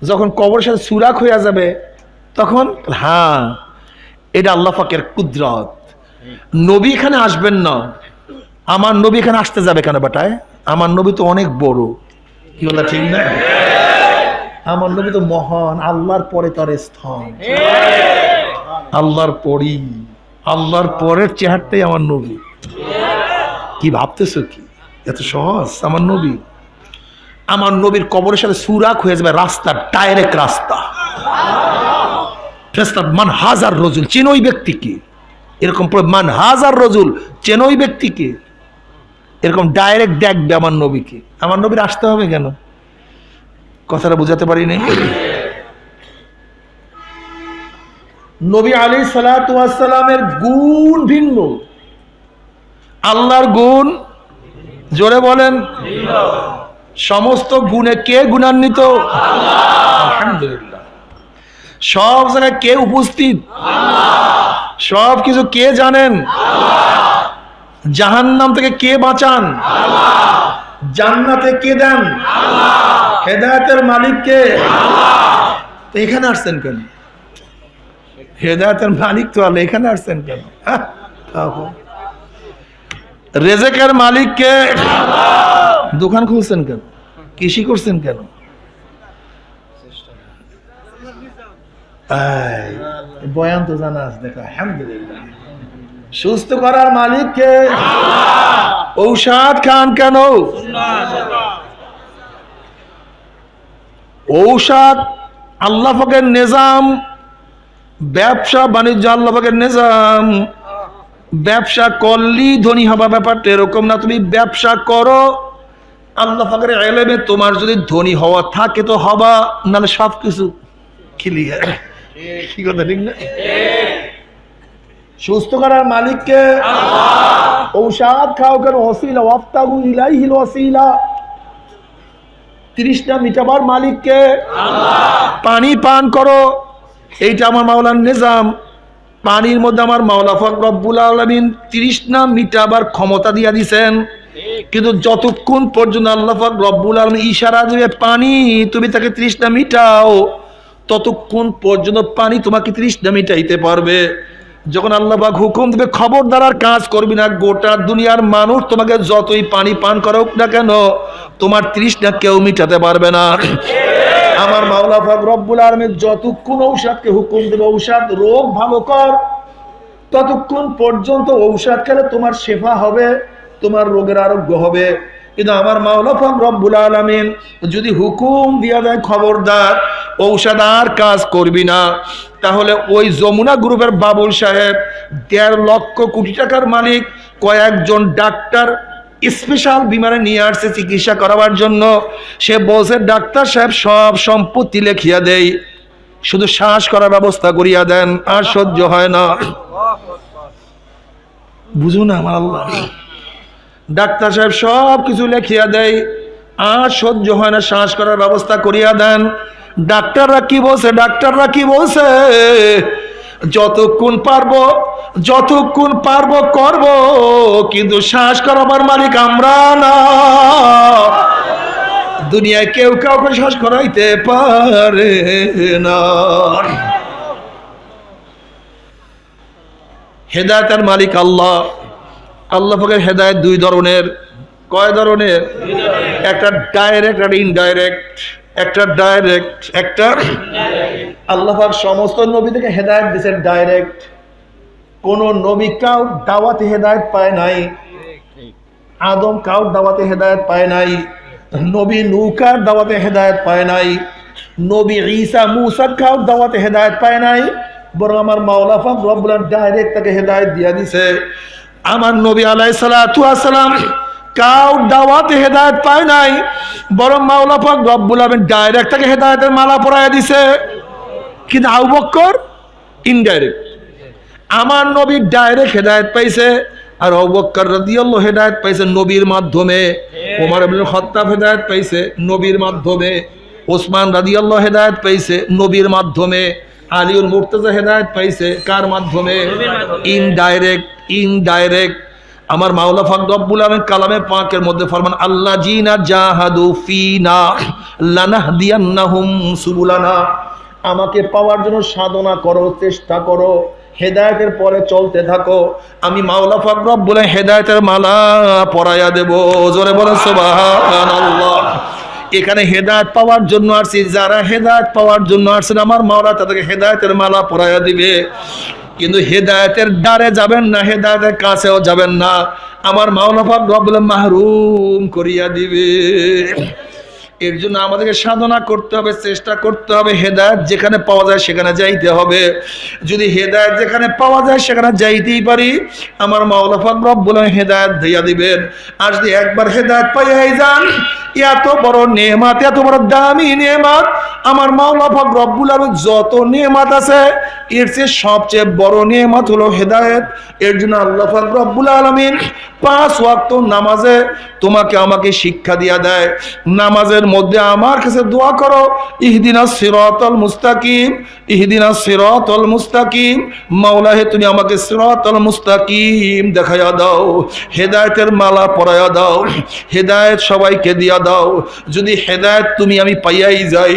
যখন কবরের সাথে সুরাক হয়ে যাবে তখন, হ্যাঁ এটা আল্লাহ পাকের কুদরত। নবী এখানে আসবেন না, আমার নবী এখানে আসতে যাবে কেন বেটায়? আমার নবী তো অনেক বড়, কি বলা ঠিক না? আমার নবী তো মহান, আল্লাহর পরে তার স্থান, আল্লাহর পরই, আল্লাহর পরের চেহারটাই আমার নবী। কি ভাবতেছো কি এত সহজ? আমার নবী, আমার নবীর কবরের সাথে সুরাক হয়ে যাবে রাস্তা, ডাইরেক্ট রাস্তা। মান হাজার রজুল, চেন ওই ব্যক্তিকে, এরকম মান হাজার রজুল, চেন ওই ব্যক্তিকে, এরকম ডাইরেক্ট দেখবে আমার নবীকে। আমার নবীর আসতে হবে কেন? কথাটা বুঝাতে পারি নাই? নবী আলাইহিস সালাতু ওয়াস সালামের গুণ ভিন্ন, আল্লাহর গুণ জোরে বলেন। সমস্ত গুণে কে গুণান্বিত? আলহামদুলিল্লাহ। সব জায়গায় কে উপস্থিত? সব কিছু কে জানেন? জাহান্নাম থেকে কে বাঁচান? জান্নাতে কে দেন? হেদায়েতের মালিক কে? এখানে আসছেন কেন? হেদায়েতের মালিক তো আল্লাহ, এখানে আসছেন কেন? রেজেকের মালিক কে? দোকান খুলছেন কেন? কৃষি করছেন কেন? বয়ান তো জানা আছে, দেখো আলহামদুলিল্লাহ। সুস্থ করার মালিক কে? ঔষধ খান কেন? ঔষধ আল্লাহ পাকের নিজাম, ব্যবসা বাণিজ্য আল্লাহ পাকের নিজাম। ব্যবসা করলেই ধনী হবা, ব্যাপারটা এরকম না। তুমি ব্যবসা করো আল্লাহ পাকের ইলমে, তোমার যদি ধনী হওয়া থাকে তো হবা, নাহলে সবকিছু ক্লিয়ার। কি কথা ঠিক না? সুস্থ করার মালিককে আল্লাহ। ঔষধ খাও কেন? ওয়াসিলা ওয়াফতাগু ইলাইহিল ওয়াসিলা, তৃষ্ণা মিটাবার মালিককে আল্লাহ। পানি পান করো, এইটা আমার মাওলার নিজাম। পানির মধ্যে আমার মাওলা পাক রব্বুল আলামিন তৃষ্ণা মিটাবার ক্ষমতা দিয়া দিছেন, কিন্তু যতক্ষণ পর্যন্ত আল্লাহ পাক রব্বুল আলামিন ইশারা দিবে পানি তুমি তাকে তৃষ্ণা মিটাও, ততক্ষণ পর্যন্ত পানি তোমাকে তৃষ্ণা মিটাইতে পারবে। যখন আল্লাহ পাক হুকুম দিবে খবরদার আর কাজ করবি না, গোটা দুনিয়ার মানুষ তোমাকে যতই পানি পান করুক না কেন, তোমার তৃষ্ণা কেউ মিটাতে পারবে না। আমার মাওলা পাক রব্বুল আলামিন যতক্ষণ ঔষধকে হুকুম দেবে ঔষধ রোগ ভালো কর, ততক্ষণ পর্যন্ত ঔষধ খেলে তোমার শেফা হবে, তোমার রোগের আরোগ্য হবে। কিন্তু আমার মাওলা পাক রব্বুল আলামিন যদি হুকুম দিয়া দেয় খবরদার ঔষধ আর কাজ করবি না, তাহলে ওই যমুনা গ্রুপের বাবুল সাহেব ১.৫ লক্ষ কোটি টাকার মালিক, কয়েকজন ডাক্তার স্পেশাল বিমানে নিয়ে আসছে চিকিৎসা করাবার জন্য। সে বলছে ডাক্তার সাহেব সব সম্পত্তি লেখিয়া দেই, শুধু শ্বাস করার ব্যবস্থা করিয়া দেন, আর সহ্য হয় না। বুঝুন না আমার আল্লাহ, ডাক্তার সাহেব সব কিছু লেখিয়া দেয়, আর সহ্য হয় না, শ্বাস করার ব্যবস্থা করিয়া দেন। ডাক্তাররা কি বলছে? ডাক্তাররা কি বলছে? যতক্ষণ পারবো করব, কিন্তু শ্বাস করাবার মালিক আমরা না। দুনিয়ায় কেউ কাউকে শ্বাস করাইতে পারে না। হেদায়েতের মালিক আল্লাহ। আল্লাহ পাকের হেদায়েত দুই ধরনের। কয় ধরনের? একটা ডাইরেক্ট একটা ইনডাইরেক্ট, একটা ডাইরেক্ট একটা আল্লাহ পাক সমস্ত নবী থেকে হেদায়েত দিয়েছে ডাইরেক্ট। কোন নবী কাউ দাওয়াতে হেদায়েত পায় নাই, আদম কাউ দাওয়াতে হেদায়েত পায় নাই, নবী নূকার দাওয়াতে হেদায়েত পায় নাই, নবী ঈসা মুসা কাউ দাওয়াতে হেদায়েত পায় নাই, বরং আমার মাওলা পাক রব্বুল আলামিন ডাইরেক্ট তাকে হেদায়েত দিয়া দিছে। আমার নবী আলাইহিস সালাতু ওয়াস সালাম কাউ দাওয়াতে হেদায়েত পায় নাই, বরং মাওলা পাক রব্বুল আলামিন ডাইরেক্ট তাকে হেদায়েতের মালা পরায়া দিছে। কিন্তু আবু বকর ইনডাইরেক্ট। আমার নবী ডাইরেক্ট হেদায়েত পাইছে, আর আবু বকর রাদিয়াল্লাহু হেদায়েত পাইছে নবীর মাধ্যমে, ওমর ইবনে খাত্তাব হেদায়েত পাইছে নবীর মাধ্যমে, ওসমান রাদিয়াল্লাহু হেদায়েত পাইছে নবীর মাধ্যমে, আলীউল মুর্তজা হেদায়েত পাইছে কার মাধ্যমে? ইনডাইরেক্ট। ইনডাইরেক্ট। আমার মাওলা পাক রব্বুল আলামিন কালামে পাকের মধ্যে ফরমান আল্লাযিনা জাহাদু ফিনা লানাহদিয়ান্নাহুম সুবুলানা। আমাকে পাওয়ার জন্য সাধনা করো, চেষ্টা করো, হেদায়েতের পরে চলতে থাকো, আমি মাওলা পাক রব্বুল আলামিন হেদায়েতের মালা পরায়া দেব। জোরে বলেন সুবহানাল্লাহ। এখানে হেদায়েত পাওয়ার জন্য আসছি, যারা হেদায়েত পাওয়ার জন্য আসছেন আমার মাওলা তাদেরকে হেদায়েতের মালা পরায়া দিবে। কিন্তু হেদায়েতের দ্বারে যাবেন না, হেদায়েতের কাছেও যাবেন না, আমার মাওলা পাক রব্বুল আলামিন মাহরুম করিয়া দিবে। এর জন্য আমাদেরকে সাধনা করতে হবে, চেষ্টা করতে হবে, হেদায়েত যেখানে পাওয়া যায় সেখানে যাইতে হবে। যদি হেদায়েত যেখানে পাওয়া যায় সেখানে যাইতেই পারি, আমার মাওলা পাক রব্বুল আলামিন হেদায়েত দিয়া দিবেন। আর যদি একবার হেদায়েত পাইয়াই যান, এত বড় নেয়ামত, এত বড় দামি নেয়ামত, আমার মাওলা পাক রব্বুল আলামিন যত নেয়ামত আছে এর চেয়ে সবচেয়ে বড় নেয়ামত হলো হেদায়েত। এর জন্য আল্লাহ পাক রব্বুল আলামিন 5 ওয়াক্ত নামাজে তোমাকে আমাকে শিক্ষা দিয়া দেয়। নামাজের মধ্যে আমার কাছে দোয়া করো, ইহদিনাস সিরাতাল মুস্তাকিম, ইহদিনাস সিরাতাল মুস্তাকিম, মাওলা হে তুমি আমাকে সিরাতাল মুস্তাকিম দেখায়া দাও, হেদায়েতের মালা পরায়া দাও, হেদায়েত সবাইকে দিয়া দাও। যদি হেদায়েত তুমি আমি পাইয়াই যাই,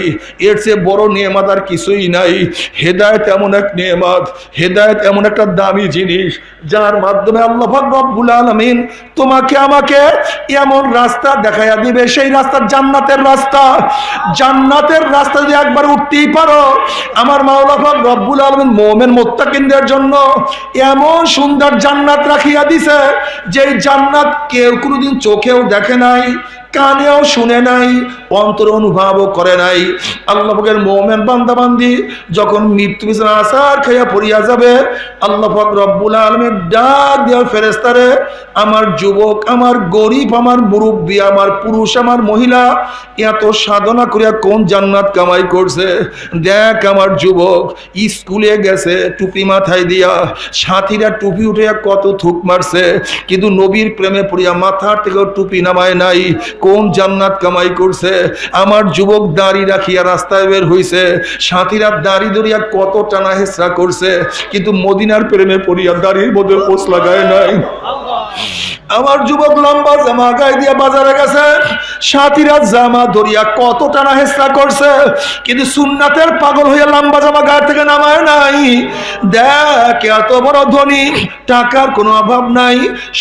এর চেয়ে বড় নেয়ামত আর কিছুই নাই। হেদায়েত এমন এক নেয়ামত, হেদায়েত এমন একটা দামি জিনিস, যার মাধ্যমে আল্লাহ পাক রব্বুল আলামিন তোমাকে আমাকে এমন রাস্তা দেখাইয়া দিবে, সেই রাস্তা জান্নাতের রাস্তা। জান্নাতের রাস্তা যদি একবার উঠতেই পারো, আমার মাওলা পাক রব্বুল আলামিন মুমিন মুত্তাকিনদের জন্য এমন সুন্দর জান্নাত রাখিয়া দিছে, যেই জান্নাত কেউ কোনোদিন চোখেও দেখে নাই, কানেও শুনে নাই, অন্তর অনুভবও করে নাই। আল্লাহ পাকের মুমিন বান্দা বান্দি যখন মৃত্যু বিছানা আসার খাইয়া পড়িয়া যাবে, আল্লাহ পাক রব্বুল আলামিন ডাক দিয়া ফেরেশতারে, আমার যুবক, আমার গরিব, আমার মুরব্বী, আমার পুরুষ, আমার মহিলা এত সাধনা করিয়া কোন জান্নাত কামাই করছে, দেখ আমার যুবক স্কুলে গেছে টুপি মাথায় দিয়া, সাথীরা টুপি উঠিয়া কত থুক মারছে, কিন্তু নবীর প্রেমে পড়িয়া মাথার থেকে টুপি নামায় নাই, কোন জান্নাত কামাই করছে। আমার যুবক দাড়ি রাখিয়া রাস্তায় বের হইছে, সাথীরা দাড়ি ধরিয়া কত টানা হেসরা করছে, কিন্তু মদিনার প্রেমে পড়িয়া দাড়ির মধ্যে পোষ লাগায় নাই। আমার যুবক লম্বা জামা গায়ে দিয়া বাজারে গেছে, সাথীরা জামা ধরিয়া কত টানা হেসরা করছে, কিন্তু সুন্নাতের পাগল হইয়া লম্বা জামা গায়ে থেকে নামায় নাই। দেখ এত বড় ধনী, টাকার কোনো অভাব নাই,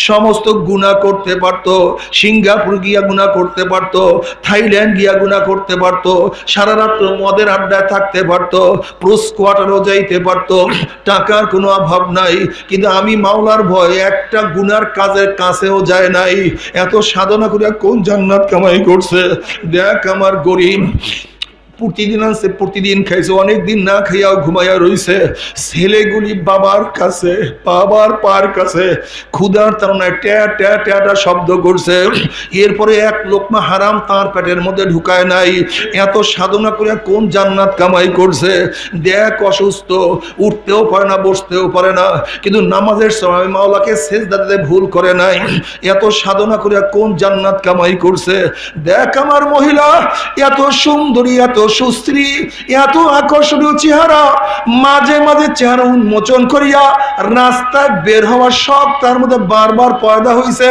সমস্ত গুনাহ করতে পারতো, সিঙ্গাপুর গিয়া গুনাহ করতে পারতো, থাইল্যান্ড গিয়া গুনাহ করতে পারতো, সারা রাত মদের আড্ডায় থাকতে পারতো, প্রোস কোয়ার্টারও যাইতে পারতো, টাকার কোনো অভাব নাই, কিন্তু আমি মাওলার ভয় একটা গুনার কাজের কাছেও যায় নাই। এত সাধনা করিয়া কোন জান্নাত কামাই করছে। দেখ আমার গরিব প্রতিদিন আনছে, প্রতিদিন খাইছে, অনেকদিন না খাইয়াও ঘুমাইয়া রইছে, ছেলেগুলি বাবার কাছে, বাবার পার কাছে ক্ষুধার তাড়নায় ট্যা ট্যা ট্যাটা শব্দ করছে, এরপরে এক লোকমা হারাম তার পেটের মধ্যে ঢুকায় নাই। এত সাধনা করে কোন জান্নাত কামাই করছে। দেখ অসুস্থ, উঠতেও পারে না, বসতেও পারে না, কিন্তু নামাজের সময় মাওলাকে সেজদা দিতে ভুল করে নাই। এত সাধনা করে কোন জান্নাত কামাই করছে। দেখ আমার মহিলা এত সুন্দরী, এত সুস্ত্রী, এত আকর্ষণীয় চেহারা, মাঝে মাঝে চেহারা উন্মোচন করিয়া রাস্তায় বের হওয়ার শখ তার মধ্যে বারবার পয়দা হইছে,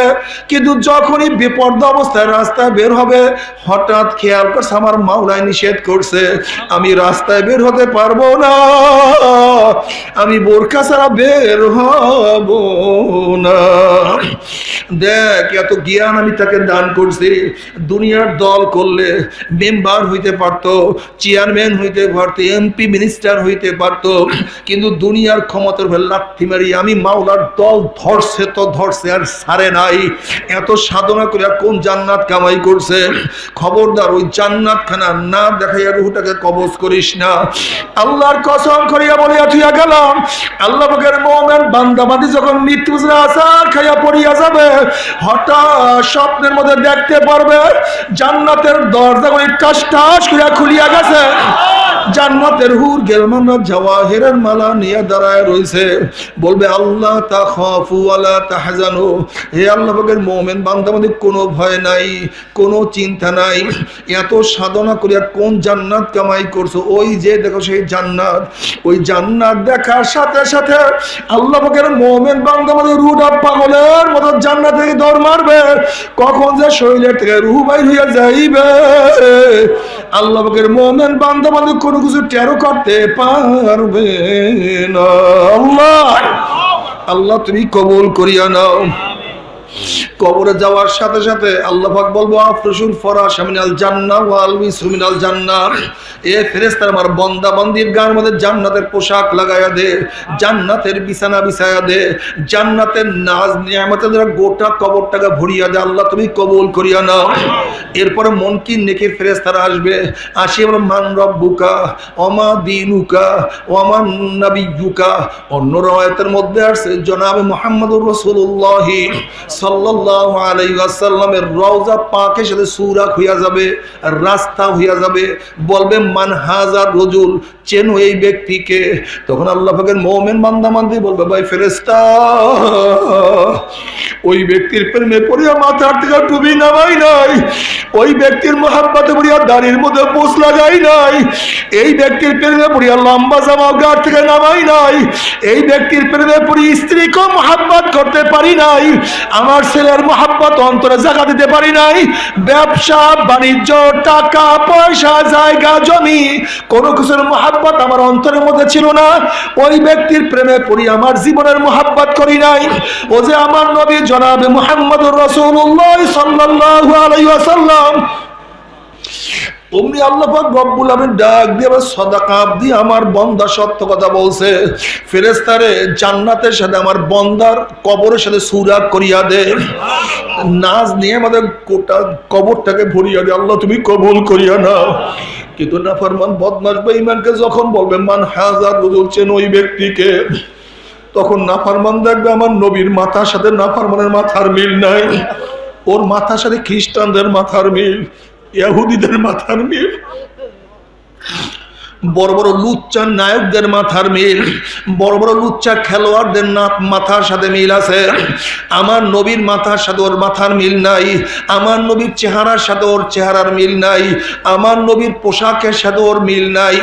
কিন্তু যখনই বেপর্দা অবস্থায় রাস্তায় বের হবে হঠাৎ খেয়াল করছে আমার মাওলাই নিষেধ করছে, আমি রাস্তায় বের হতে পারবো না, আমি বোরকা ছাড়া বের হব না। দেখ এত জ্ঞান আমি তাকে দান করছি, দুনিয়ার দল করলে মেম্বার হইতে পারতো, চেয়ারম্যান হইতে পারতো, এমপি মিনিস্টার হইতে পারতো, কিন্তু দুনিয়ার ক্ষমতার লাথি মারি আমি মাওলার দল ধরছে তো ধরছে আর ছাড়ে নাই। এত সাধনা করে কোন জান্নাত কামাই করছে? খবরদার ওই জান্নাত খানা না দেখাইয়া রুহটাকে কবজ করিস না। আল্লাহর কসম করিয়া বলিয়া থুইয়া গেলাম, আল্লাহ পাকের মুমিন বান্দাবাদী যখন মৃত্যু আসার খাইয়া পড়িয়া যাবে, হঠাৎ স্বপ্নের মধ্যে দেখতে পারবে জান্নাতের দরজাগুলি টাস টাস করিয়া খুলিয়া গেছে, জান্নাতের হুর গেলমানরা জাওয়াহিরের মালা নিয়ে দাঁড়ায় রয়েছে, বলবে আল্লাহ তাখাফু ওয়ালা তাহজানু, হে আল্লাহ পাকের মুমিন বান্দাবাদী কোনো ভয় নাই, কোনো চিন্তা নাই। এত সাধনা করিয়া কোন জান্নাত কামাই করছো? ওই যে দেখো সেই জান্নাত। ওই জান্নাত দেখার সাথে সাথে আল্লাহ পাকের মুমিন বান্দাবাদী রুহটা পাগলের মতো জান্নাত থেকে দৌড় মারবে, কখন যে শরীরের থেকে রুহ বাইর হইয়া যাইবে আল্লাহ পাকের মুমিন বান্দাবাদী কোনো কিছু টেরও করতে পারবে না। আল্লাহ আল্লাহ তুমি কবুল করিয়া নাও। কবরে যাওয়ার সাথে সাথে আল্লাহ পাক বলবো আফরুশুল ফরাশ মিনাল জান্নাহ ওয়া আলবিসু মিনাল জান্নাহ, এ ফেরেশতারা আমার বান্দা বান্দির গায়ের মধ্যে জান্নাতের পোশাক লাগায়া দে, জান্নাতের বিছানা বিছায়া দে, জান্নাতের নাজ নিয়ামতের দ্বারা গোটা কবরটাকে ভরিয়া দে। আল্লাহ তুমি কবুল করিয়া নাও। এরপরে মুনকির নেকির ফেরেশতারা আসবে, আসি বলে মান রব্বুকা ওমা দিনুকা ওমা নাবিয়্যুকা। অন্য রাওয়ায়াতের মধ্যে আছে জনাবে মুহাম্মদুর রাসূলুল্লাহ সাল্লাল্লাহু আলাইহি ওয়াসাল্লামের রওজা পাকের সাথে সুরাক হইয়া যাবে, রাস্তা হইয়া যাবে, বলবে মান হাজার রজুল, চেনো এই ব্যক্তিকে। তখন আল্লাহ পাকের মুমিন বান্দা বান্দি বলবে ভাই ফেরেশতা, ওই ব্যক্তির প্রেমে পড়িয়া মাথার থেকে টুপি নামাই নাই, ওই ব্যক্তির মহাব্বতে পড়িয়া দাড়ির মধ্যে পোষ লাগাই নাই, এই ব্যক্তির প্রেমে পড়িয়া লম্বা জামা গাড় থেকে নামাই নাই, এই ব্যক্তির প্রেমে পড়ি স্ত্রীকে মহাব্বত করতে পারি নাই, আমার ছেলের মহাব্বত অন্তরে জায়গা দিতে পারি নাই, ব্যবসা বাণিজ্য টাকা পয়সা জায়গা জমি কোনো কিছুর মহাব্বত আমার অন্তরের মধ্যে ছিল না, ওই ব্যক্তির প্রেমে পড়ি আমার জীবনের মহাব্বত করি নাই। ও যে আমার নবী জনাবে মুহাম্মদুর রাসূলুল্লাহ সাল্লাল্লাহু আলাইহি ওয়াসাল্লাম, অমনি আল্লাহ পাক রব্বুল আলামিন ডাক দিয়ে সাদাকা দিয়ে আমার বান্দা সত্য কথা বলছে, ফেরেশতারে জান্নাতের সাথে আমার বান্দার কবরের সাথে সুরাক করিয়া দে, নাজ নিয়ে আমাদের গোটা কবরটাকে ভরিয়া দে। আল্লাহ তুমি কবুল করিয়া নাও। কিন্তু নাফরমান বদমাশ বেঈমানকে যখন বলবে মান হাজার রজুল, চেন ওই ব্যক্তিকে, তখন নাফরমান দেখবে আমার নবীর মাথার সাথে নাফরমানের মাথার মিল নাই, ওর মাথার সাথে খ্রিস্টানদের মাথার মিল, ইহুদিদের মাথার মিল, বড় বড় লুচ্চা নায়কদের মাথার মিল, বড় বড় লুচ্চা খেলোয়াড়দের মাথার সাথে মিল আছে। আমার নবীর মাথার সাথে ওর মাথার মিল নাই, আমার নবীর চেহারার সাথে ওর চেহারার মিল নাই, আমার নবীর পোশাকের সাথে ওর মিল নাই,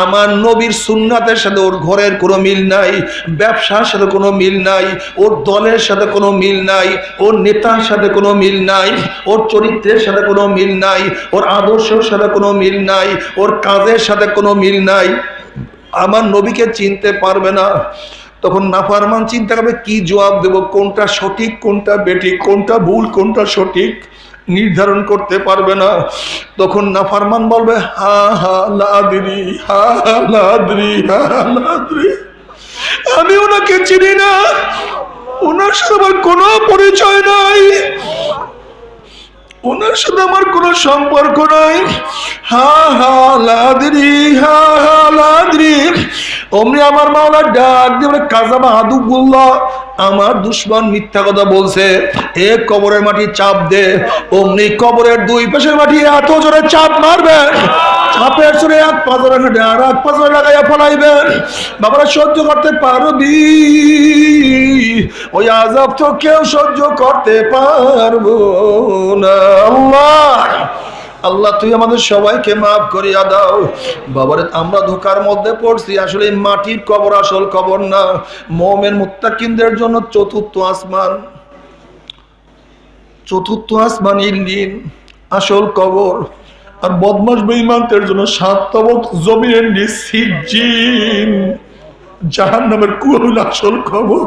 আমার নবীর সুন্নাতের সাথে ওর ঘরের কোনো মিল নাই, ব্যবসার সাথে কোনো মিল নাই, ওর দলের সাথে কোনো মিল নাই, ওর নেতার সাথে কোনো মিল নাই, ওর চরিত্রের সাথে কোনো মিল নাই, ওর আদর্শের সাথে কোনো মিল নাই, ওর কাজের সাথে কোনো মিল নাই, আমার নবীকে চিনতে পারবে না। তখন নাফরমান চিন্তা করবে কি জবাব দেব, কোনটা সঠিক কোনটা বেঠিক, কোনটা ভুল কোনটা সঠিক নির্ধারণ করতে পারবে না। তখন নাফরমান বলবে হা হা লাদ্রি, হা হা লাদ্রি, হা লাদ্রি, আমি ওনাকে চিনি না, ওনার সাথে আমার কোনো পরিচয় নাই, ওনার সাথে আমার কোনো সম্পর্ক নাই, হা হা লাদ্রি, হা হা লাদ্রি। অমনি আমার মাওলা ডাক দিয়ে কাযাবা আদুবুল্লাহ, আমার দুশমন মিথ্যা কথা বলছে, এ কবরের মাটি চাপ দে। অমনি কবরের দুই পাশের মাটি এত জোরে চাপ মারবে, চাপের জোরে এক পাঁজরে কাটে আর এক পাঁজরে লাগাইয়া ফলাইবেন। বাবারা সহ্য করতে পারবি? ওই আযাব তো কেউ সহ্য করতে পারবো না। আল্লাহ আল্লাহ তুই আমাদের সবাইকে মাফ করিয়া দাও। বাবারে আমরা ধোকার মধ্যে পড়ছি, আসলে মাটির কবর আসল কবর না। মুমিন মুত্তাকিনদের জন্য চতুর্থ আসমান ইল্লিন আসল কবর, আর বদমাশ বেঈমানদের জন্য 7 তবক জমিনের নিচ সিজ্জিন জাহান্নামের কুয়া আসল কবর।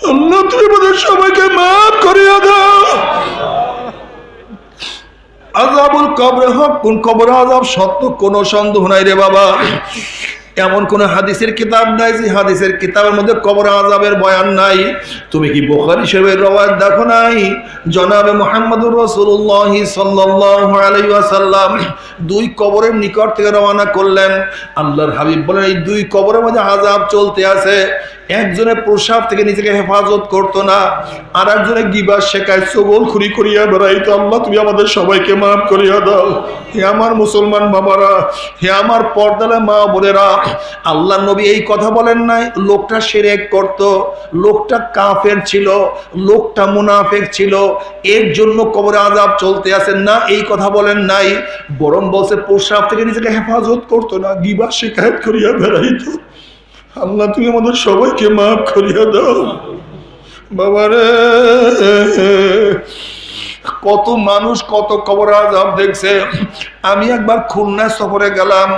আল্লাহ তুমি আমাদের সবাইকে মাফ করিয়া দাও। আযাবুল কবর হক, কোন কবর আযাব সত্য, কোনো সন্দেহ নাই রে বাবা। এমন কোন হাদিসের কিতাব নাই যে হাদিসের কিতাবের মধ্যে কবর আযাবের বয়ান নাই। তুমি কি বুখারী শরীফের রওয়ায়াত দেখো নাই? জনাবে মুহাম্মদুর রাসূলুল্লাহ সাল্লাল্লাহু আলাইহি ওয়াসাল্লাম দুই কবরের নিকট থেকে রওনা করলেন। আল্লাহর হাবিব বলেন এই দুই কবরের মধ্যে আযাব চলতে আছে। একজনের প্রসাব থেকে নিজেকে হেফাজত করতো না, আর একজনের গিবত শেখায়, চগলখুরি করিয়া বেড়াইতো। আল্লাহ তুমি আমাদের সবাইকে মাফ করিয়া দাও। হে আমার মুসলমান বাবারা, হে আমার পর্দালা মা বোনেরা, আল্লাহ নবী এই কথা বলেন নাই লোকটা শিরক করত, লোকটা কাফের ছিল, লোকটা মুনাফিক ছিল, এর জন্য কবরে আযাব চলতে আছে না, এই কথা বলেন নাই। বরং বলছে প্রসাব থেকে নিজেকে হেফাজত করতো না, গিবত শিকায়ত করিয়া বেড়াইতো। আল্লাহ তুমি আমাদের সবাইকে মাফ করিয়া দাও। বাবারে, কত মানুষ কত কবর আযাব দেখছে। আমি একবার খুলনা সফরে গেলাম।